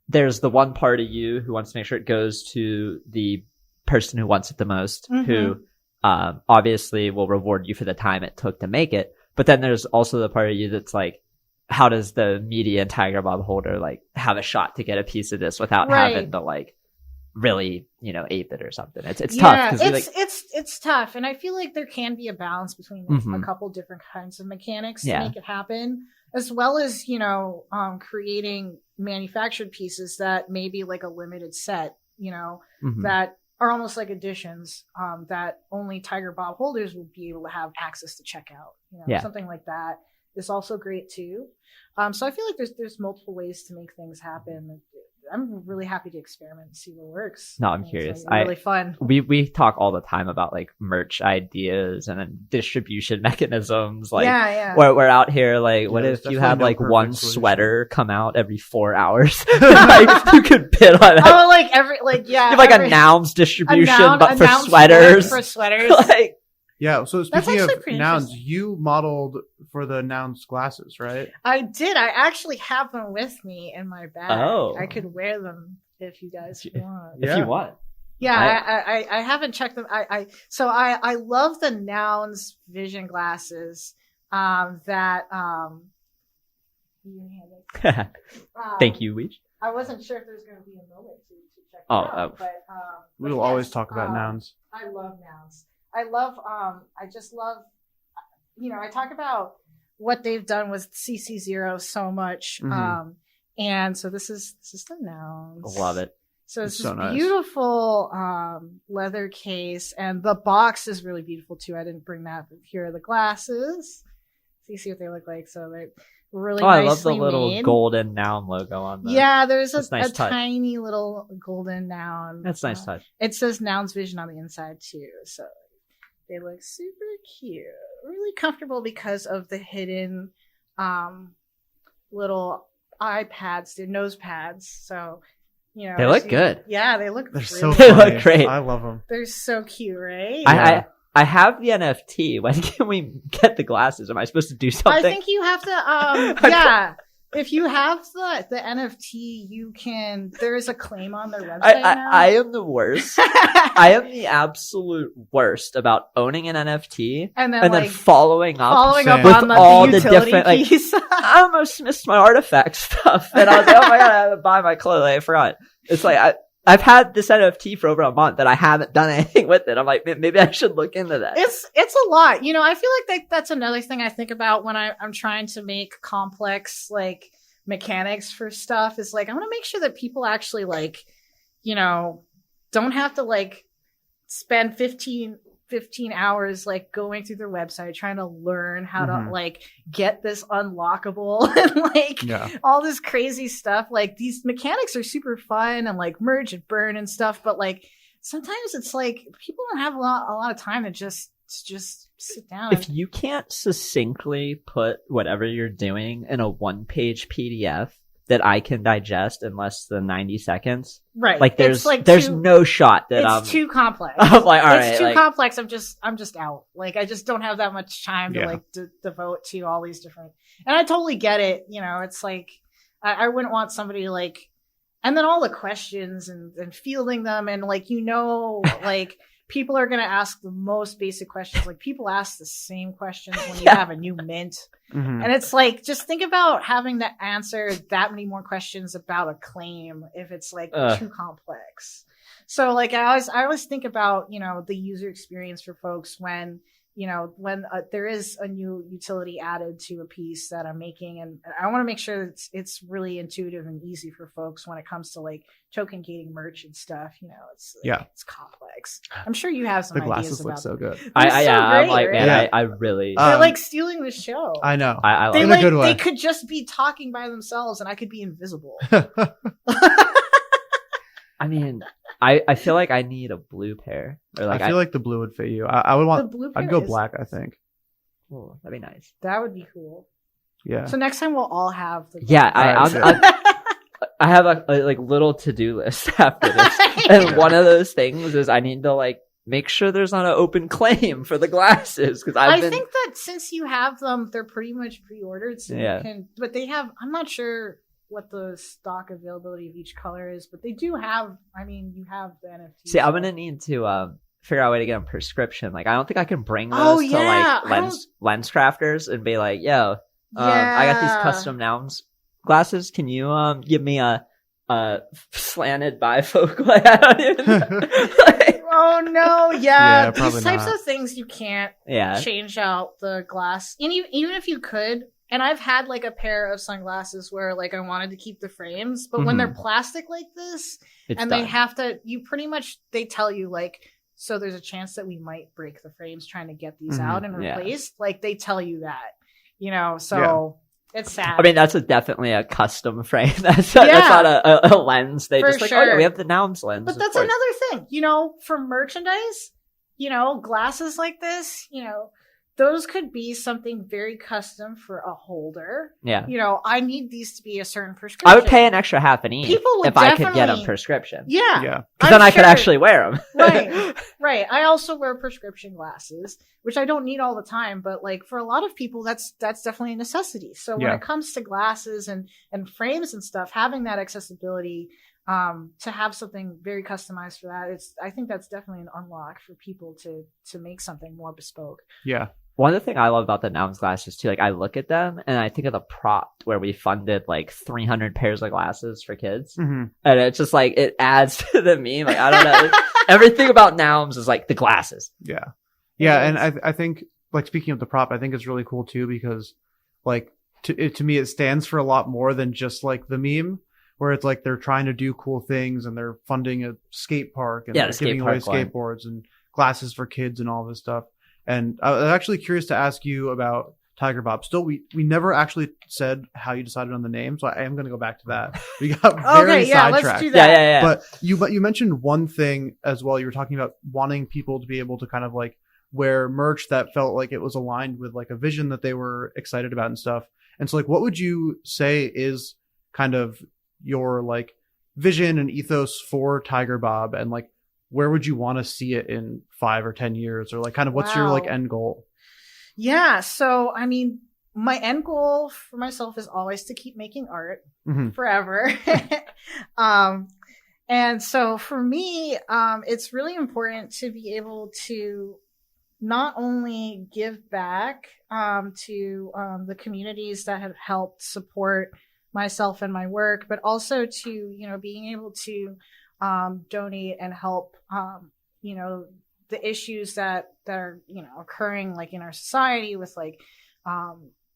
there's the one part of you who wants to make sure it goes to the person who wants it the most, who obviously will reward you for the time it took to make it. But then there's also the part of you that's like, how does the media and Tigerbob holder like have a shot to get a piece of this without having to like really, you know, ape it or something? It's tough. It's tough. And I feel like there can be a balance between like, a couple different kinds of mechanics to make it happen, as well as, you know, creating manufactured pieces that may be like a limited set, you know, that are almost like editions, that only Tigerbob holders will be able to have access to check out. You know, something like that is also great too. So I feel like there's multiple ways to make things happen. I'm really happy to experiment and see what works. No, I'm curious. It's really fun. We talk all the time about like merch ideas and then distribution mechanisms. Like, we're out here. Like, what if you have like one sweater come out every 4 hours? Like, you could bid on it. Oh, like you have like a nouns distribution, but for sweaters. For sweaters. Like, yeah. So speaking of nouns, you modeled for the nouns glasses, right? I did. I actually have them with me in my bag. Oh. I could wear them if you guys want. If you want. Yeah, I haven't checked them. I love the nouns vision glasses. Thank you, Weesh. I wasn't sure if there's going to be a moment to check them out, but we will always talk about nouns. I love nouns. I just love, you know, I talk about what they've done with CC0 so much. And so this is the nouns. Love it. So it's this beautiful leather case, and the box is really beautiful too. I didn't bring that, but here are the glasses. So you see what they look like. So they're really nicely I love the little made. Golden noun logo on them. Yeah, there's a nice tiny little golden noun. That's nice touch. It says Nouns Vision on the inside too. So they look super cute. Really comfortable because of the hidden little eye pads, the nose pads. So, you know. They look good. Yeah, they look They look great. I love them. They're so cute, right? I have the NFT. When can we get the glasses? Am I supposed to do something? I think you have to, if you have the NFT, you can. There is a claim on their website now. I am the worst. I am the absolute worst about owning an NFT and then following up with on all the different. Piece. I almost missed my artifact stuff, and I was like, "Oh my god, I had to buy my clothes." I forgot. It's like I've had this NFT for over a month and I haven't done anything with it. I'm like, maybe I should look into that. It's a lot. You know, I feel like that's another thing I think about when I'm trying to make complex, like, mechanics for stuff is like, I want to make sure that people actually, like, you know, don't have to, like, spend $15 15 hours like going through their website trying to learn how to like get this unlockable and like all this crazy stuff. Like these mechanics are super fun and like merge and burn and stuff, but like sometimes it's like people don't have a lot of time to just sit down. If you can't succinctly put whatever you're doing in a 1-page PDF that I can digest in less than 90 seconds. Right. Like there's no shot that it's too complex. I'm like, all right. It's too complex. I'm just out. Like I just don't have that much time to like devote to all these different, and I totally get it. You know, it's like, I wouldn't want somebody like, and then all the questions and fielding them and like, like people are going to ask the most basic questions. Like people ask the same questions when you have a new mint. And it's like, just think about having to answer that many more questions about a claim if it's like too complex. So like I always think about, the user experience for folks when there is a new utility added to a piece that I'm making, and I want to make sure that it's really intuitive and easy for folks when it comes to like token gating merch and stuff. It's complex. I'm sure you have some the ideas glasses about look so good. I'm like, man, I really they're like stealing the show. I know. I in a good way. They could just be talking by themselves and I could be invisible. I mean, I feel like I need a blue pair. Or like I feel like the blue would fit you. I would want. The blue pair I'd go black. I think. Oh, that'd be nice. That would be cool. Yeah. So next time we'll all have the. Yeah, I have a like little to-do list after this, and one of those things is I need to like make sure there's not an open claim for the glasses because I think that since you have them, they're pretty much pre-ordered. So you can, but they have. I'm not sure what the stock availability of each color is, but they do have, you have the NFT. See, I'm gonna need to figure out a way to get a prescription. Like, I don't think I can bring those to like lens crafters and be like, yo, I got these custom Nouns glasses. Can you give me a slanted bifocal? Like, I don't even oh no, yeah, these types not. of things you can't change out the glass. And even if you could. And I've had like a pair of sunglasses where like I wanted to keep the frames, but when they're plastic like this they have to, they tell you like, so there's a chance that we might break the frames trying to get these out and replaced. Like they tell you that, so it's sad. I mean, that's definitely a custom frame. That's not a lens. They just like, oh yeah, we have the Nouns lens. But that's another thing, for merchandise, glasses like this, those could be something very custom for a holder. Yeah. I need these to be a certain prescription. I would pay an extra half an E if I could get a prescription. Yeah. Yeah. Because then I could actually wear them. Right. I also wear prescription glasses, which I don't need all the time, but like for a lot of people, that's definitely a necessity. So when it comes to glasses and frames and stuff, having that accessibility, to have something very customized for that, I think that's definitely an unlock for people to make something more bespoke. Yeah. One of the things I love about the Nouns glasses too, like I look at them and I think of the prop where we funded like 300 pairs of glasses for kids. And it's just like, it adds to the meme. Like, I don't know. Like, everything about Nouns is like the glasses. Yeah. Yeah. And I think like speaking of the prop, I think it's really cool too, because like to me, it stands for a lot more than just like the meme where it's like they're trying to do cool things and they're funding a skate park and they're giving away skateboards and glasses for kids and all this stuff. And I was actually curious to ask you about Tigerbob. Still, we never actually said how you decided on the name, so I am going to go back to that. We got very sidetracked. Let's do that. Yeah. But you mentioned one thing as well. You were talking about wanting people to be able to kind of like wear merch that felt like it was aligned with like a vision that they were excited about and stuff. And so like, what would you say is kind of your like vision and ethos for Tigerbob, and like where would you want to see it in 5 or 10 years, or like kind of what's your like end goal? Yeah. So, I mean, my end goal for myself is always to keep making art forever. And so for me, it's really important to be able to not only give back to the communities that have helped support myself and my work, but also to, being able to donate and help, the issues that are, occurring like in our society with like,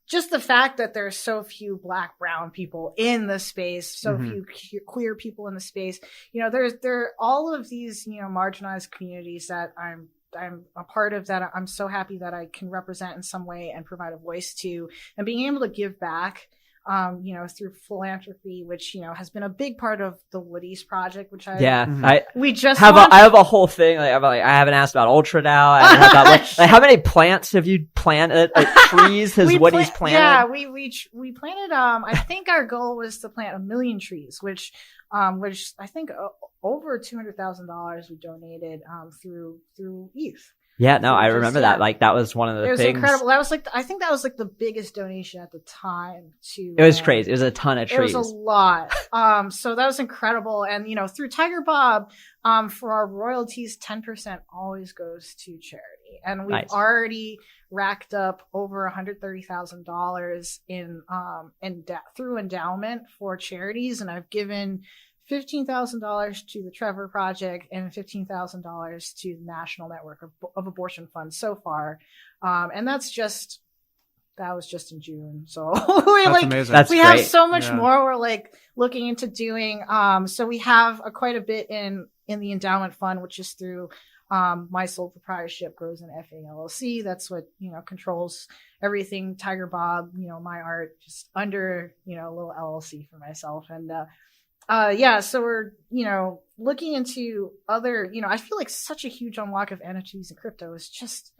just the fact that there's so few Black, brown people in the space, so few queer people in the space, there are all of these, marginalized communities that I'm I'm a part of that. I'm so happy that I can represent in some way and provide a voice to, and being able to give back, through philanthropy, which, has been a big part of the Woody's project, which I have a whole thing. I haven't asked about Ultra now. I haven't asked about, how many plants have you planted? Trees has Woody's planted? Yeah, we planted, I think our goal was to plant 1 million trees, which I think over $200,000 we donated, through ETH. Yeah, no, I remember that. Like, that was one of the things. It was incredible. That was I think that was like the biggest donation at the time to. It was crazy. It was a ton of trees. It was a lot. So that was incredible. And, through Tigerbob, for our royalties, 10% always goes to charity. And we've already racked up over $130,000 in through endowment for charities. And I've given $15,000 to the Trevor Project and $15,000 to the National Network of Abortion Funds so far. And that was just in June. So that's we have so much more we're looking into doing. So we have quite a bit in the endowment fund, which is through my sole proprietorship, Grows and FA LLC. That's what, controls everything Tigerbob, my art, just under, a little LLC for myself. And, so we're, looking into other, I feel like such a huge unlock of NFTs and crypto is just,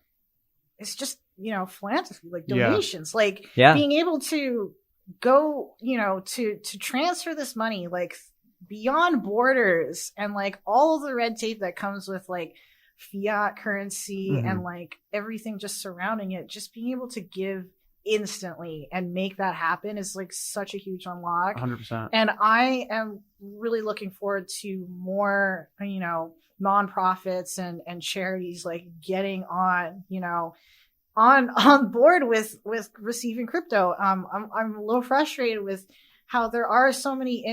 philanthropy, donations, being able to go, to transfer this money, beyond borders and all of the red tape that comes with fiat currency and everything just surrounding it, just being able to give instantly and make that happen is such a huge unlock. 100%. And I am really looking forward to more, nonprofits and charities getting on, on board with receiving crypto. I'm a little frustrated with how there are so many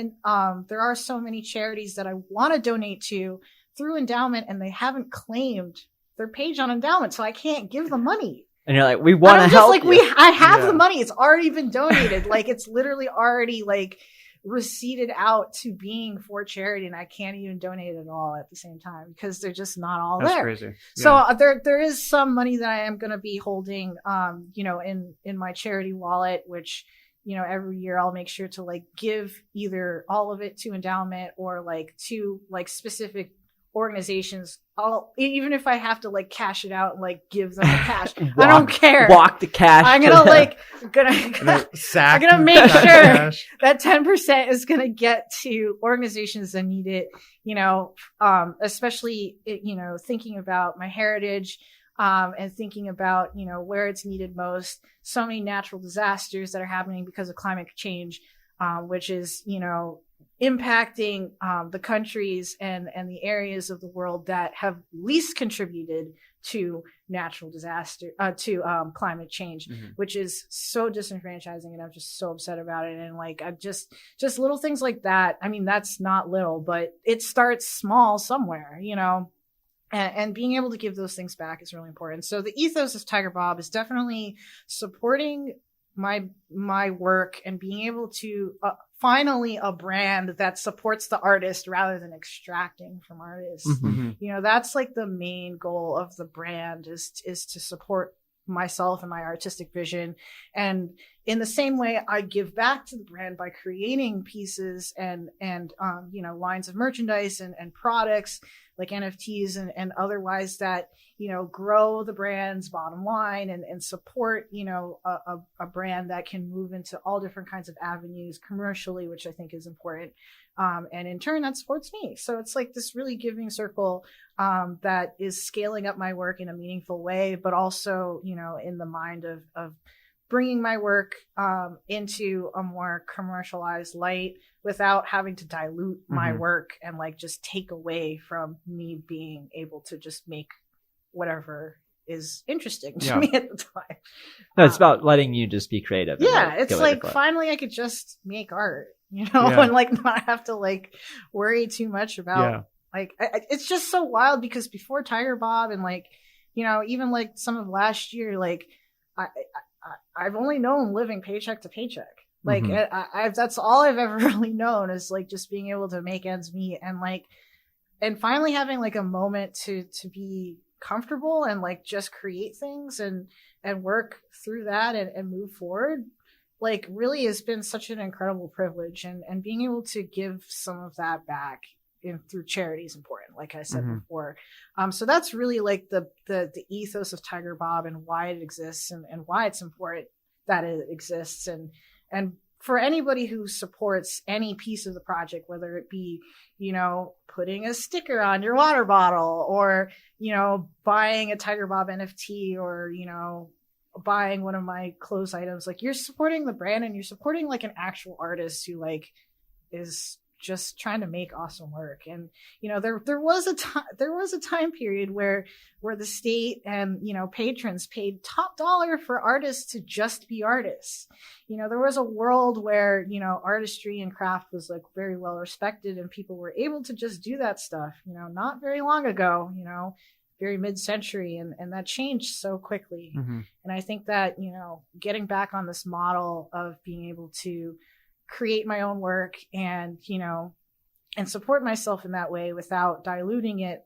charities that I want to donate to through endowment, and they haven't claimed their page on endowment, so I can't give them money. And you're like, we want to help you. I have the money. It's already been donated. It's literally already receded out to being for charity, and I can't even donate it all at the same time because they're just not all That's there. Crazy. Yeah. So there is some money that I am going to be holding, in my charity wallet, which, every year I'll make sure to give either all of it to endowment or to specific organizations. Even if I have to cash it out and give them the cash, I don't care. Walk the cash. I'm gonna I'm gonna make sure that 10% is gonna get to organizations that need it. Especially thinking about my heritage, and thinking about where it's needed most. So many natural disasters that are happening because of climate change, which is impacting the countries and the areas of the world that have least contributed to natural disaster, to climate change, which is so disenfranchising, and I'm just so upset about it. And I'm just little things like that. I mean, that's not little, but it starts small somewhere, and being able to give those things back is really important. So the ethos of Tigerbob is definitely supporting my work and being able to finally a brand that supports the artist rather than extracting from artists. That's the main goal of the brand is to support myself and my artistic vision. And in the same way, I give back to the brand by creating pieces and lines of merchandise and products like NFTs and otherwise that, grow the brand's bottom line and support, a brand that can move into all different kinds of avenues commercially, which I think is important. And in turn, that supports me. So it's this really giving circle that is scaling up my work in a meaningful way, but also, in the mind of bringing my work into a more commercialized light without having to dilute my work and just take away from me being able to just make whatever is interesting to me at the time. No, it's about letting you just be creative. Yeah, it's finally I could just make art, and not have to worry too much about it's just so wild because before Tigerbob and even some of last year, I've only known living paycheck to paycheck. That's all I've ever really known is just being able to make ends meet and finally having a moment to be comfortable and like just create things and work through that and move forward, like really has been such an incredible privilege, and being able to give some of that back through charity is important, like I said before. So that's really like the ethos of Tigerbob and why it exists and why it's important that it exists. And for anybody who supports any piece of the project, whether it be, you know, putting a sticker on your water bottle, or, you know, buying a Tigerbob NFT, or, you know, buying one of my clothes items, like you're supporting the brand and you're supporting like an actual artist who like is just trying to make awesome work. And you know, there was a time period where the state and, you know, patrons paid top dollar for artists to just be artists. You know, there was a world where, you know, artistry and craft was like very well respected and people were able to just do that stuff, you know, not very long ago, you know, very mid-century, and that changed so quickly. And I think that, you know, getting back on this model of being able to create my own work and, you know, and support myself in that way without diluting it,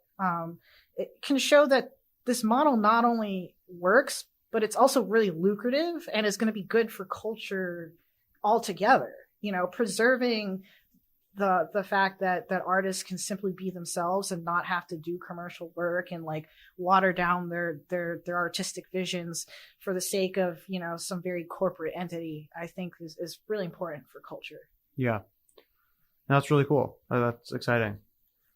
it can show that this model not only works, but it's also really lucrative and is going to be good for culture altogether. You know, preserving the fact that artists can simply be themselves and not have to do commercial work and like water down their artistic visions for the sake of, you know, some very corporate entity, I think is really important for culture. Yeah. That's really cool. That's exciting.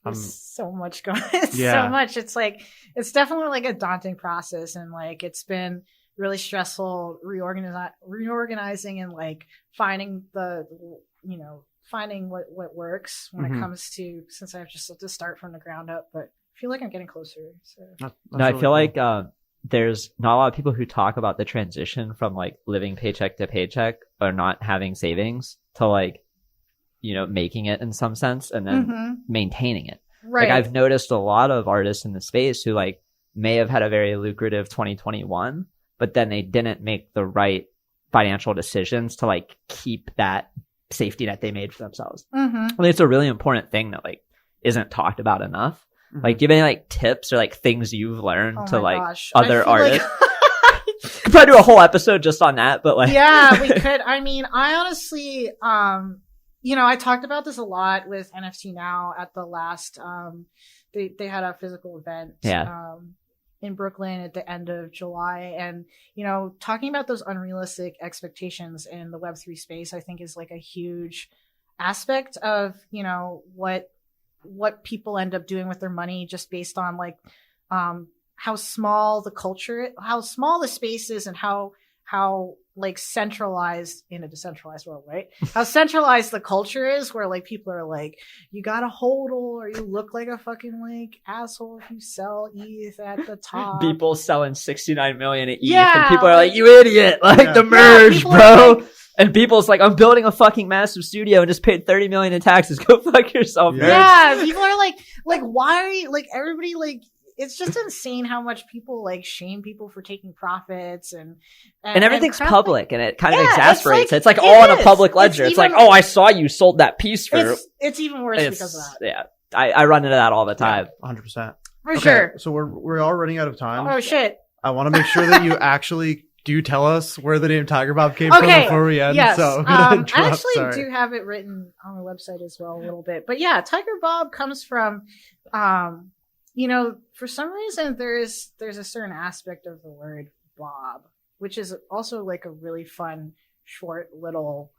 There's so much going on. So much. It's like, it's definitely like a daunting process, and like it's been really stressful reorganizing and like finding finding what works when it comes to, since I have just to start from the ground up, but I feel like I'm getting closer. So no, I feel like there's not a lot of people who talk about the transition from like living paycheck to paycheck or not having savings to like, you know, making it in some sense and then maintaining it. Right. Like I've noticed a lot of artists in the space who like may have had a very lucrative 2021, but then they didn't make the right financial decisions to like keep that safety net they made for themselves. I think it's a really important thing that like isn't talked about enough. Like, do you have any like tips or like things you've learned to like other artists? Could probably do a whole episode just on that, but like yeah, we could. I mean, I honestly, you know, I talked about this a lot with NFT Now at the last, they had a physical event. In Brooklyn at the end of July. And, you know, talking about those unrealistic expectations in the Web3 space, I think is like a huge aspect of, you know, what people end up doing with their money just based on like, how small the space is and how like centralized in a decentralized world, right? How centralized the culture is, where like people are like, you gotta hodl or you look like a fucking like asshole if you sell ETH at the top. People selling 69 million at ETH and people are like, you idiot, like the merge, bro. Like, and people's like, I'm building a fucking massive studio and just paid 30 million in taxes. Go fuck yourself. Yeah, people are like why are you like, everybody like, it's just insane how much people like shame people for taking profits and everything's public, and it kind of exasperates. It's like all on a public ledger. It's like, oh, I saw you sold that piece for. It's even worse because of that. Yeah, I run into that all the time. 100%. For sure. So we're all running out of time. Oh shit! I want to make sure that you actually do tell us where the name Tigerbob came from before we end. Yes. So I actually do have it written on the website as well a little bit, but yeah, Tigerbob comes from. You know, for some reason, there's a certain aspect of the word Bob, which is also like a really fun, short little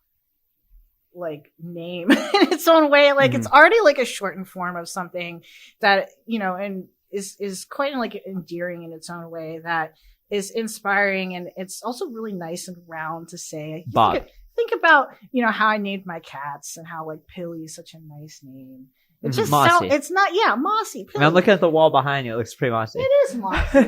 like name in its own way. Like it's already like a shortened form of something that, you know, and is quite like endearing in its own way, that is inspiring, and it's also really nice and round to say. Bob. Think about, you know, how I named my cats and how like Pilly is such a nice name. It just mossy. It's not, mossy. I mean, I'm looking at the wall behind you. It looks pretty mossy. It is mossy.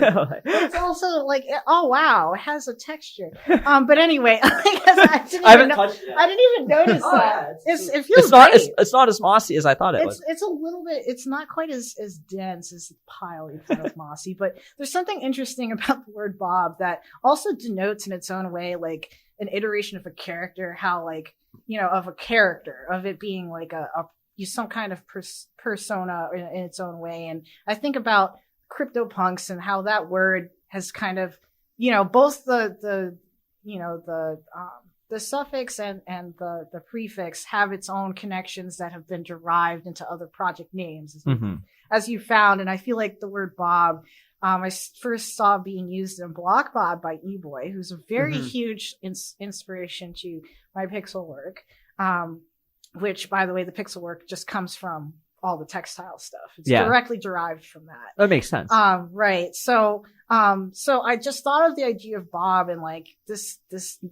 It's also like, oh wow, it has a texture. But anyway, I didn't even notice that. It feels great. It's not as mossy as I thought it was. It's a little bit. It's not quite as dense as the pile you put of mossy. But there's something interesting about the word Bob that also denotes in its own way like an iteration of a character. How like, you know, of a character, of it being like some kind of persona in its own way. And I think about CryptoPunks and how that word has kind of, both the suffix and the prefix have its own connections that have been derived into other project names, as you found. And I feel like the word Bob, I first saw being used in Block Bob by eBoy, who's a very huge inspiration to my pixel work, which, by the way, the pixel work just comes from all the textile stuff. It's directly derived from that. That makes sense. Right. So I just thought of the idea of Bob and like this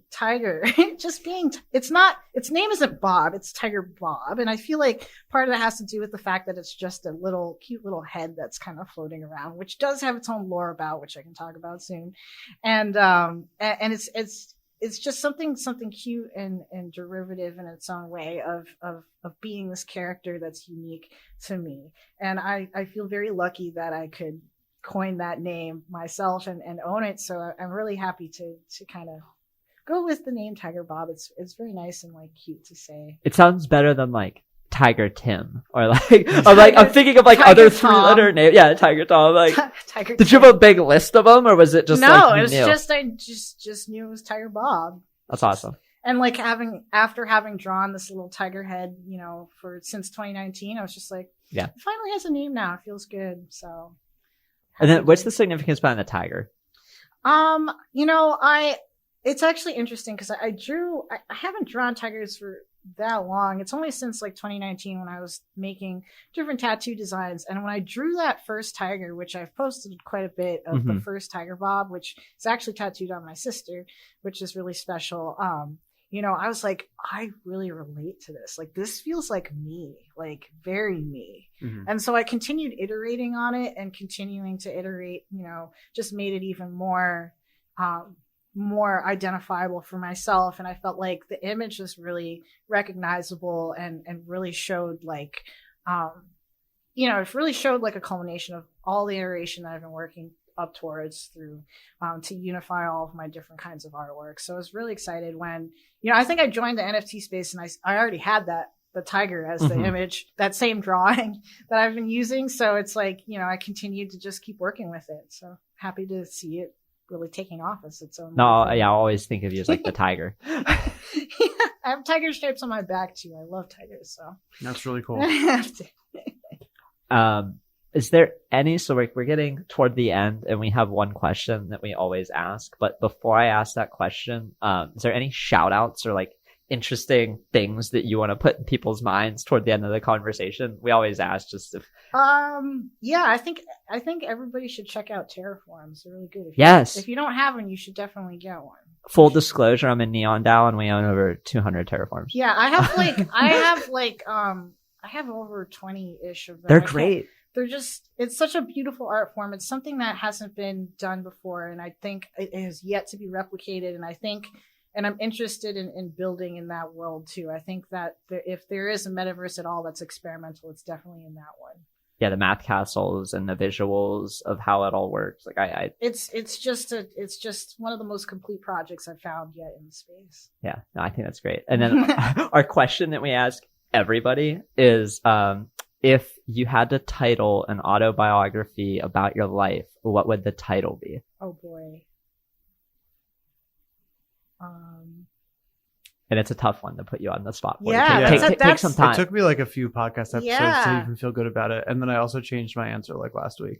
tiger just being, its name isn't Bob, it's Tigerbob. And I feel like part of that has to do with the fact that it's just a cute little head that's kind of floating around, which does have its own lore about, which I can talk about soon. And it's just something cute and derivative in its own way of being this character that's unique to me. And I feel very lucky that I could coin that name myself and own it. So I'm really happy to kind of go with the name Tigerbob. It's very nice and like cute to say. It sounds better than like Tiger Tim or like I'm thinking of like Tiger other Tom. 3-letter names. Yeah, Tiger Tom. Like, Tiger did you have a big list of them, or was it just no? Like, it's just I just knew it was Tigerbob. That's awesome. And like after having drawn this little tiger head, since 2019, I was just like, it finally has a name now. It feels good. So. And then what's the significance behind the tiger? It's actually interesting because I haven't drawn tigers for that long. It's only since like 2019 when I was making different tattoo designs. And when I drew that first tiger, which I've posted quite a bit of the first Tigerbob, which is actually tattooed on my sister, which is really special. I was like, I really relate to this. Like, this feels like me, like very me. And so I continued iterating on it and continuing to iterate, just made it even more identifiable for myself. And I felt like the image was really recognizable and really showed like, it really showed like a culmination of all the iteration that I've been working up towards through to unify all of my different kinds of artwork. So I was really excited when, I think I joined the NFT space and I already had the tiger as the image, that same drawing that I've been using. So it's like, I continued to just keep working with it. So happy to see it really taking off as its own. No, I always think of you as like the tiger. I have tiger stripes on my back too. I love tigers, so that's really cool. Is there any, so we're getting toward the end and we have one question that we always ask, but before I ask that question, is there any shout outs or like interesting things that you want to put in people's minds toward the end of the conversation? We always ask just if I think everybody should check out Terraforms. They're really good. If you don't have one, you should definitely get one. Full disclosure, I'm in Neon DAO and we own over 200 Terraforms. Yeah, I have over 20-ish of them. They're great. It's such a beautiful art form. It's something that hasn't been done before, and I think it has yet to be replicated. And I'm interested in building in that world too. I think that if there is a metaverse at all that's experimental, it's definitely in that one. Yeah, the math castles and the visuals of how it all works. Like it's just one of the most complete projects I've found yet in the space. Yeah, no, I think that's great. And then our question that we ask everybody is, if you had to title an autobiography about your life, what would the title be? Oh boy. And it's a tough one to put you on the spot. Take some time. It took me like a few podcast episodes to even feel good about it. And then I also changed my answer like last week.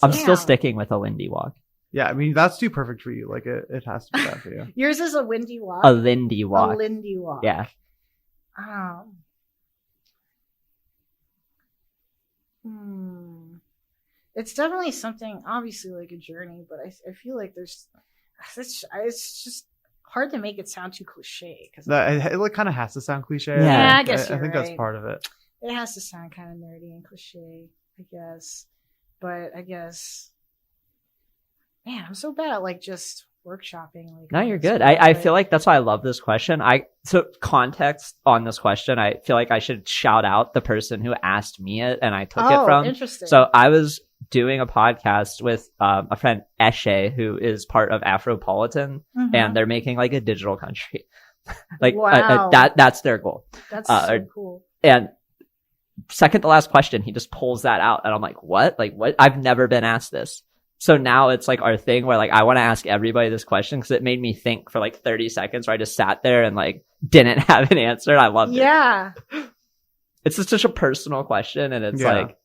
I'm still sticking with a Lindy Walk. Yeah, I mean, that's too perfect for you. Like, it has to be that for you. Yours is a windy walk? A Lindy Walk. A Lindy Walk. Yeah. It's definitely something, obviously, like a journey, but I feel like it's just hard to make it sound too cliche. It kind of has to sound cliche. Yeah, I guess I think right. that's part of it. It has to sound kind of nerdy and cliche, I guess. But I guess, man, I'm so bad at like just workshopping. Like, no, you're good. I feel like that's why I love this question. So context on this question, I feel like I should shout out the person who asked me it and I took it from. Interesting. So I was doing a podcast with a friend Eshe, who is part of Afropolitan, and they're making like a digital country. Like wow. That's their goal. That's so cool. And second to last question, he just pulls that out. And I'm like, what? Like, what? I've never been asked this. So now it's like our thing where like I want to ask everybody this question because it made me think for like 30 seconds where I just sat there and like didn't have an answer. I loved it. Yeah. It's just such a personal question, and it's like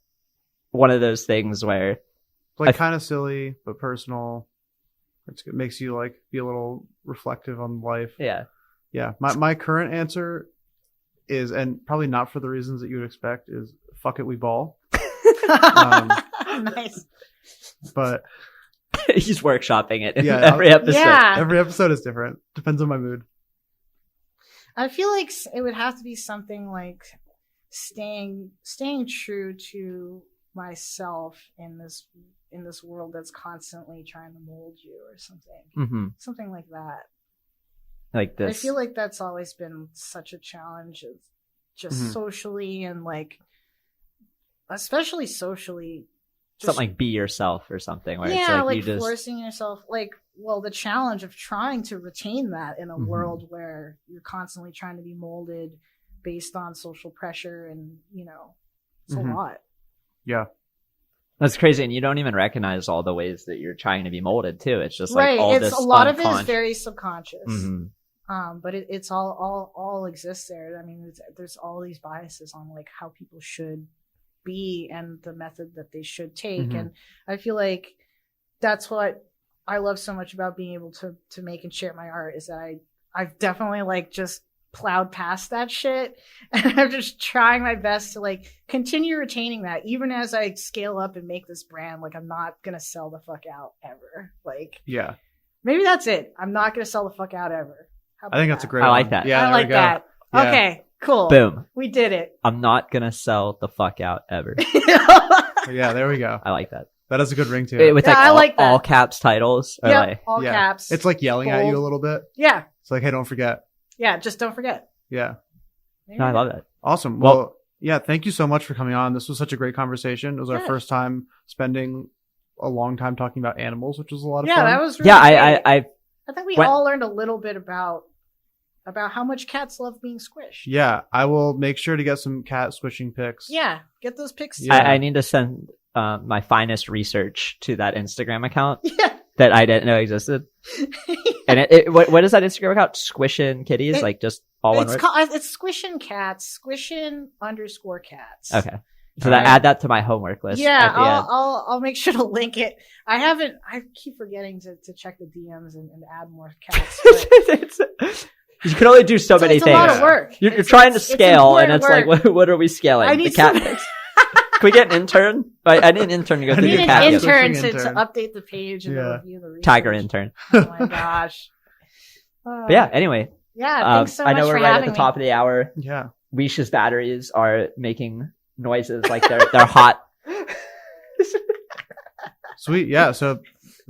one of those things where like kind of silly but personal. It makes you like be a little reflective on life. Yeah. My current answer is, and probably not for the reasons that you would expect, is fuck it, we ball. Nice. But he's workshopping it every episode. Yeah. Every episode is different. Depends on my mood. I feel like it would have to be something like staying true to myself in this world that's constantly trying to mold you or something. Something like that. Like this. I feel like that's always been such a challenge, just socially and like, especially socially. Something like be yourself or something. Where it's like you just forcing yourself, the challenge of trying to retain that in a world where you're constantly trying to be molded based on social pressure, and it's a lot. Yeah. That's crazy, and you don't even recognize all the ways that you're trying to be molded too. It's just like all this. A lot of it is very subconscious, but it's all exists there. I mean, there's all these biases on like how people should be and the method that they should take, and I feel like that's what I love so much about being able to make and share my art, is that I've definitely like just plowed past that shit, and I'm just trying my best to like continue retaining that even as I scale up and make this brand. Like, I'm not gonna sell the fuck out ever. Like, maybe that's it. I'm not gonna sell the fuck out ever. I think that's a great I like one. that. Yeah, I like that. Yeah. Okay, cool. Boom. We did it. I'm not gonna sell the fuck out ever. Yeah, there we go. I like that. That has a good ring to it. With I like that. all caps titles. Yeah, all caps. It's like yelling at you a little bit. Yeah. It's like, hey, don't forget. Yeah, just don't forget. Yeah. No, I love that. Awesome. Well, yeah, thank you so much for coming on. This was such a great conversation. It was our first time spending a long time talking about animals, which was a lot of fun. Yeah, that was really great. I think we all learned a little bit about how much cats love being squished. Yeah, I will make sure to get some cat squishing pics. Yeah, get those pics. Yeah. I need to send my finest research to that Instagram account that I didn't know existed. And what is that Instagram account? Squishin' kitties? Like just all one word? It's Squishin' Cats, Squishin_cats. Okay. So add that to my homework list. Yeah, I'll make sure to link it. I keep forgetting to check the DMs and add more cats. You can only do so many things. It's a lot of work. You're trying to scale, and it's like, what are we scaling? I need the cat pics. Can we get an intern? I need an intern to go through your cat. I need an intern to update the page and review the research. Tiger intern. Oh my gosh. But yeah, anyway. Yeah, thanks so much for having me. I know we're right at the top of the hour. Yeah. Weesh's batteries are making noises like they're hot. Sweet. Yeah. So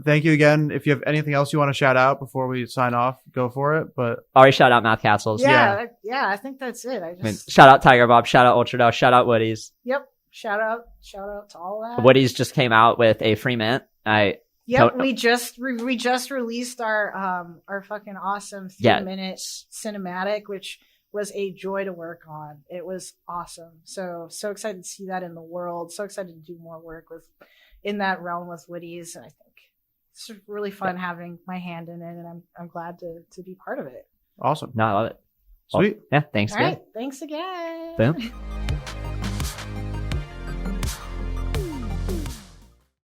thank you again. If you have anything else you want to shout out before we sign off, go for it. But already shout out Math Castles. Yeah, I think that's it. Shout out Tigerbob. Shout out Ultradell. Shout out Woody's. Yep. Shout out to all that. Woody's just came out with a free mint. We just released our fucking awesome 3-minute cinematic, which was a joy to work on. It was awesome. So excited to see that in the world. So excited to do more work in that realm with Woody's, and I think it's really fun having my hand in it, and I'm glad to be part of it. Awesome. No, I love it. Sweet. Well, yeah. Thanks. All right. Thanks again. Boom.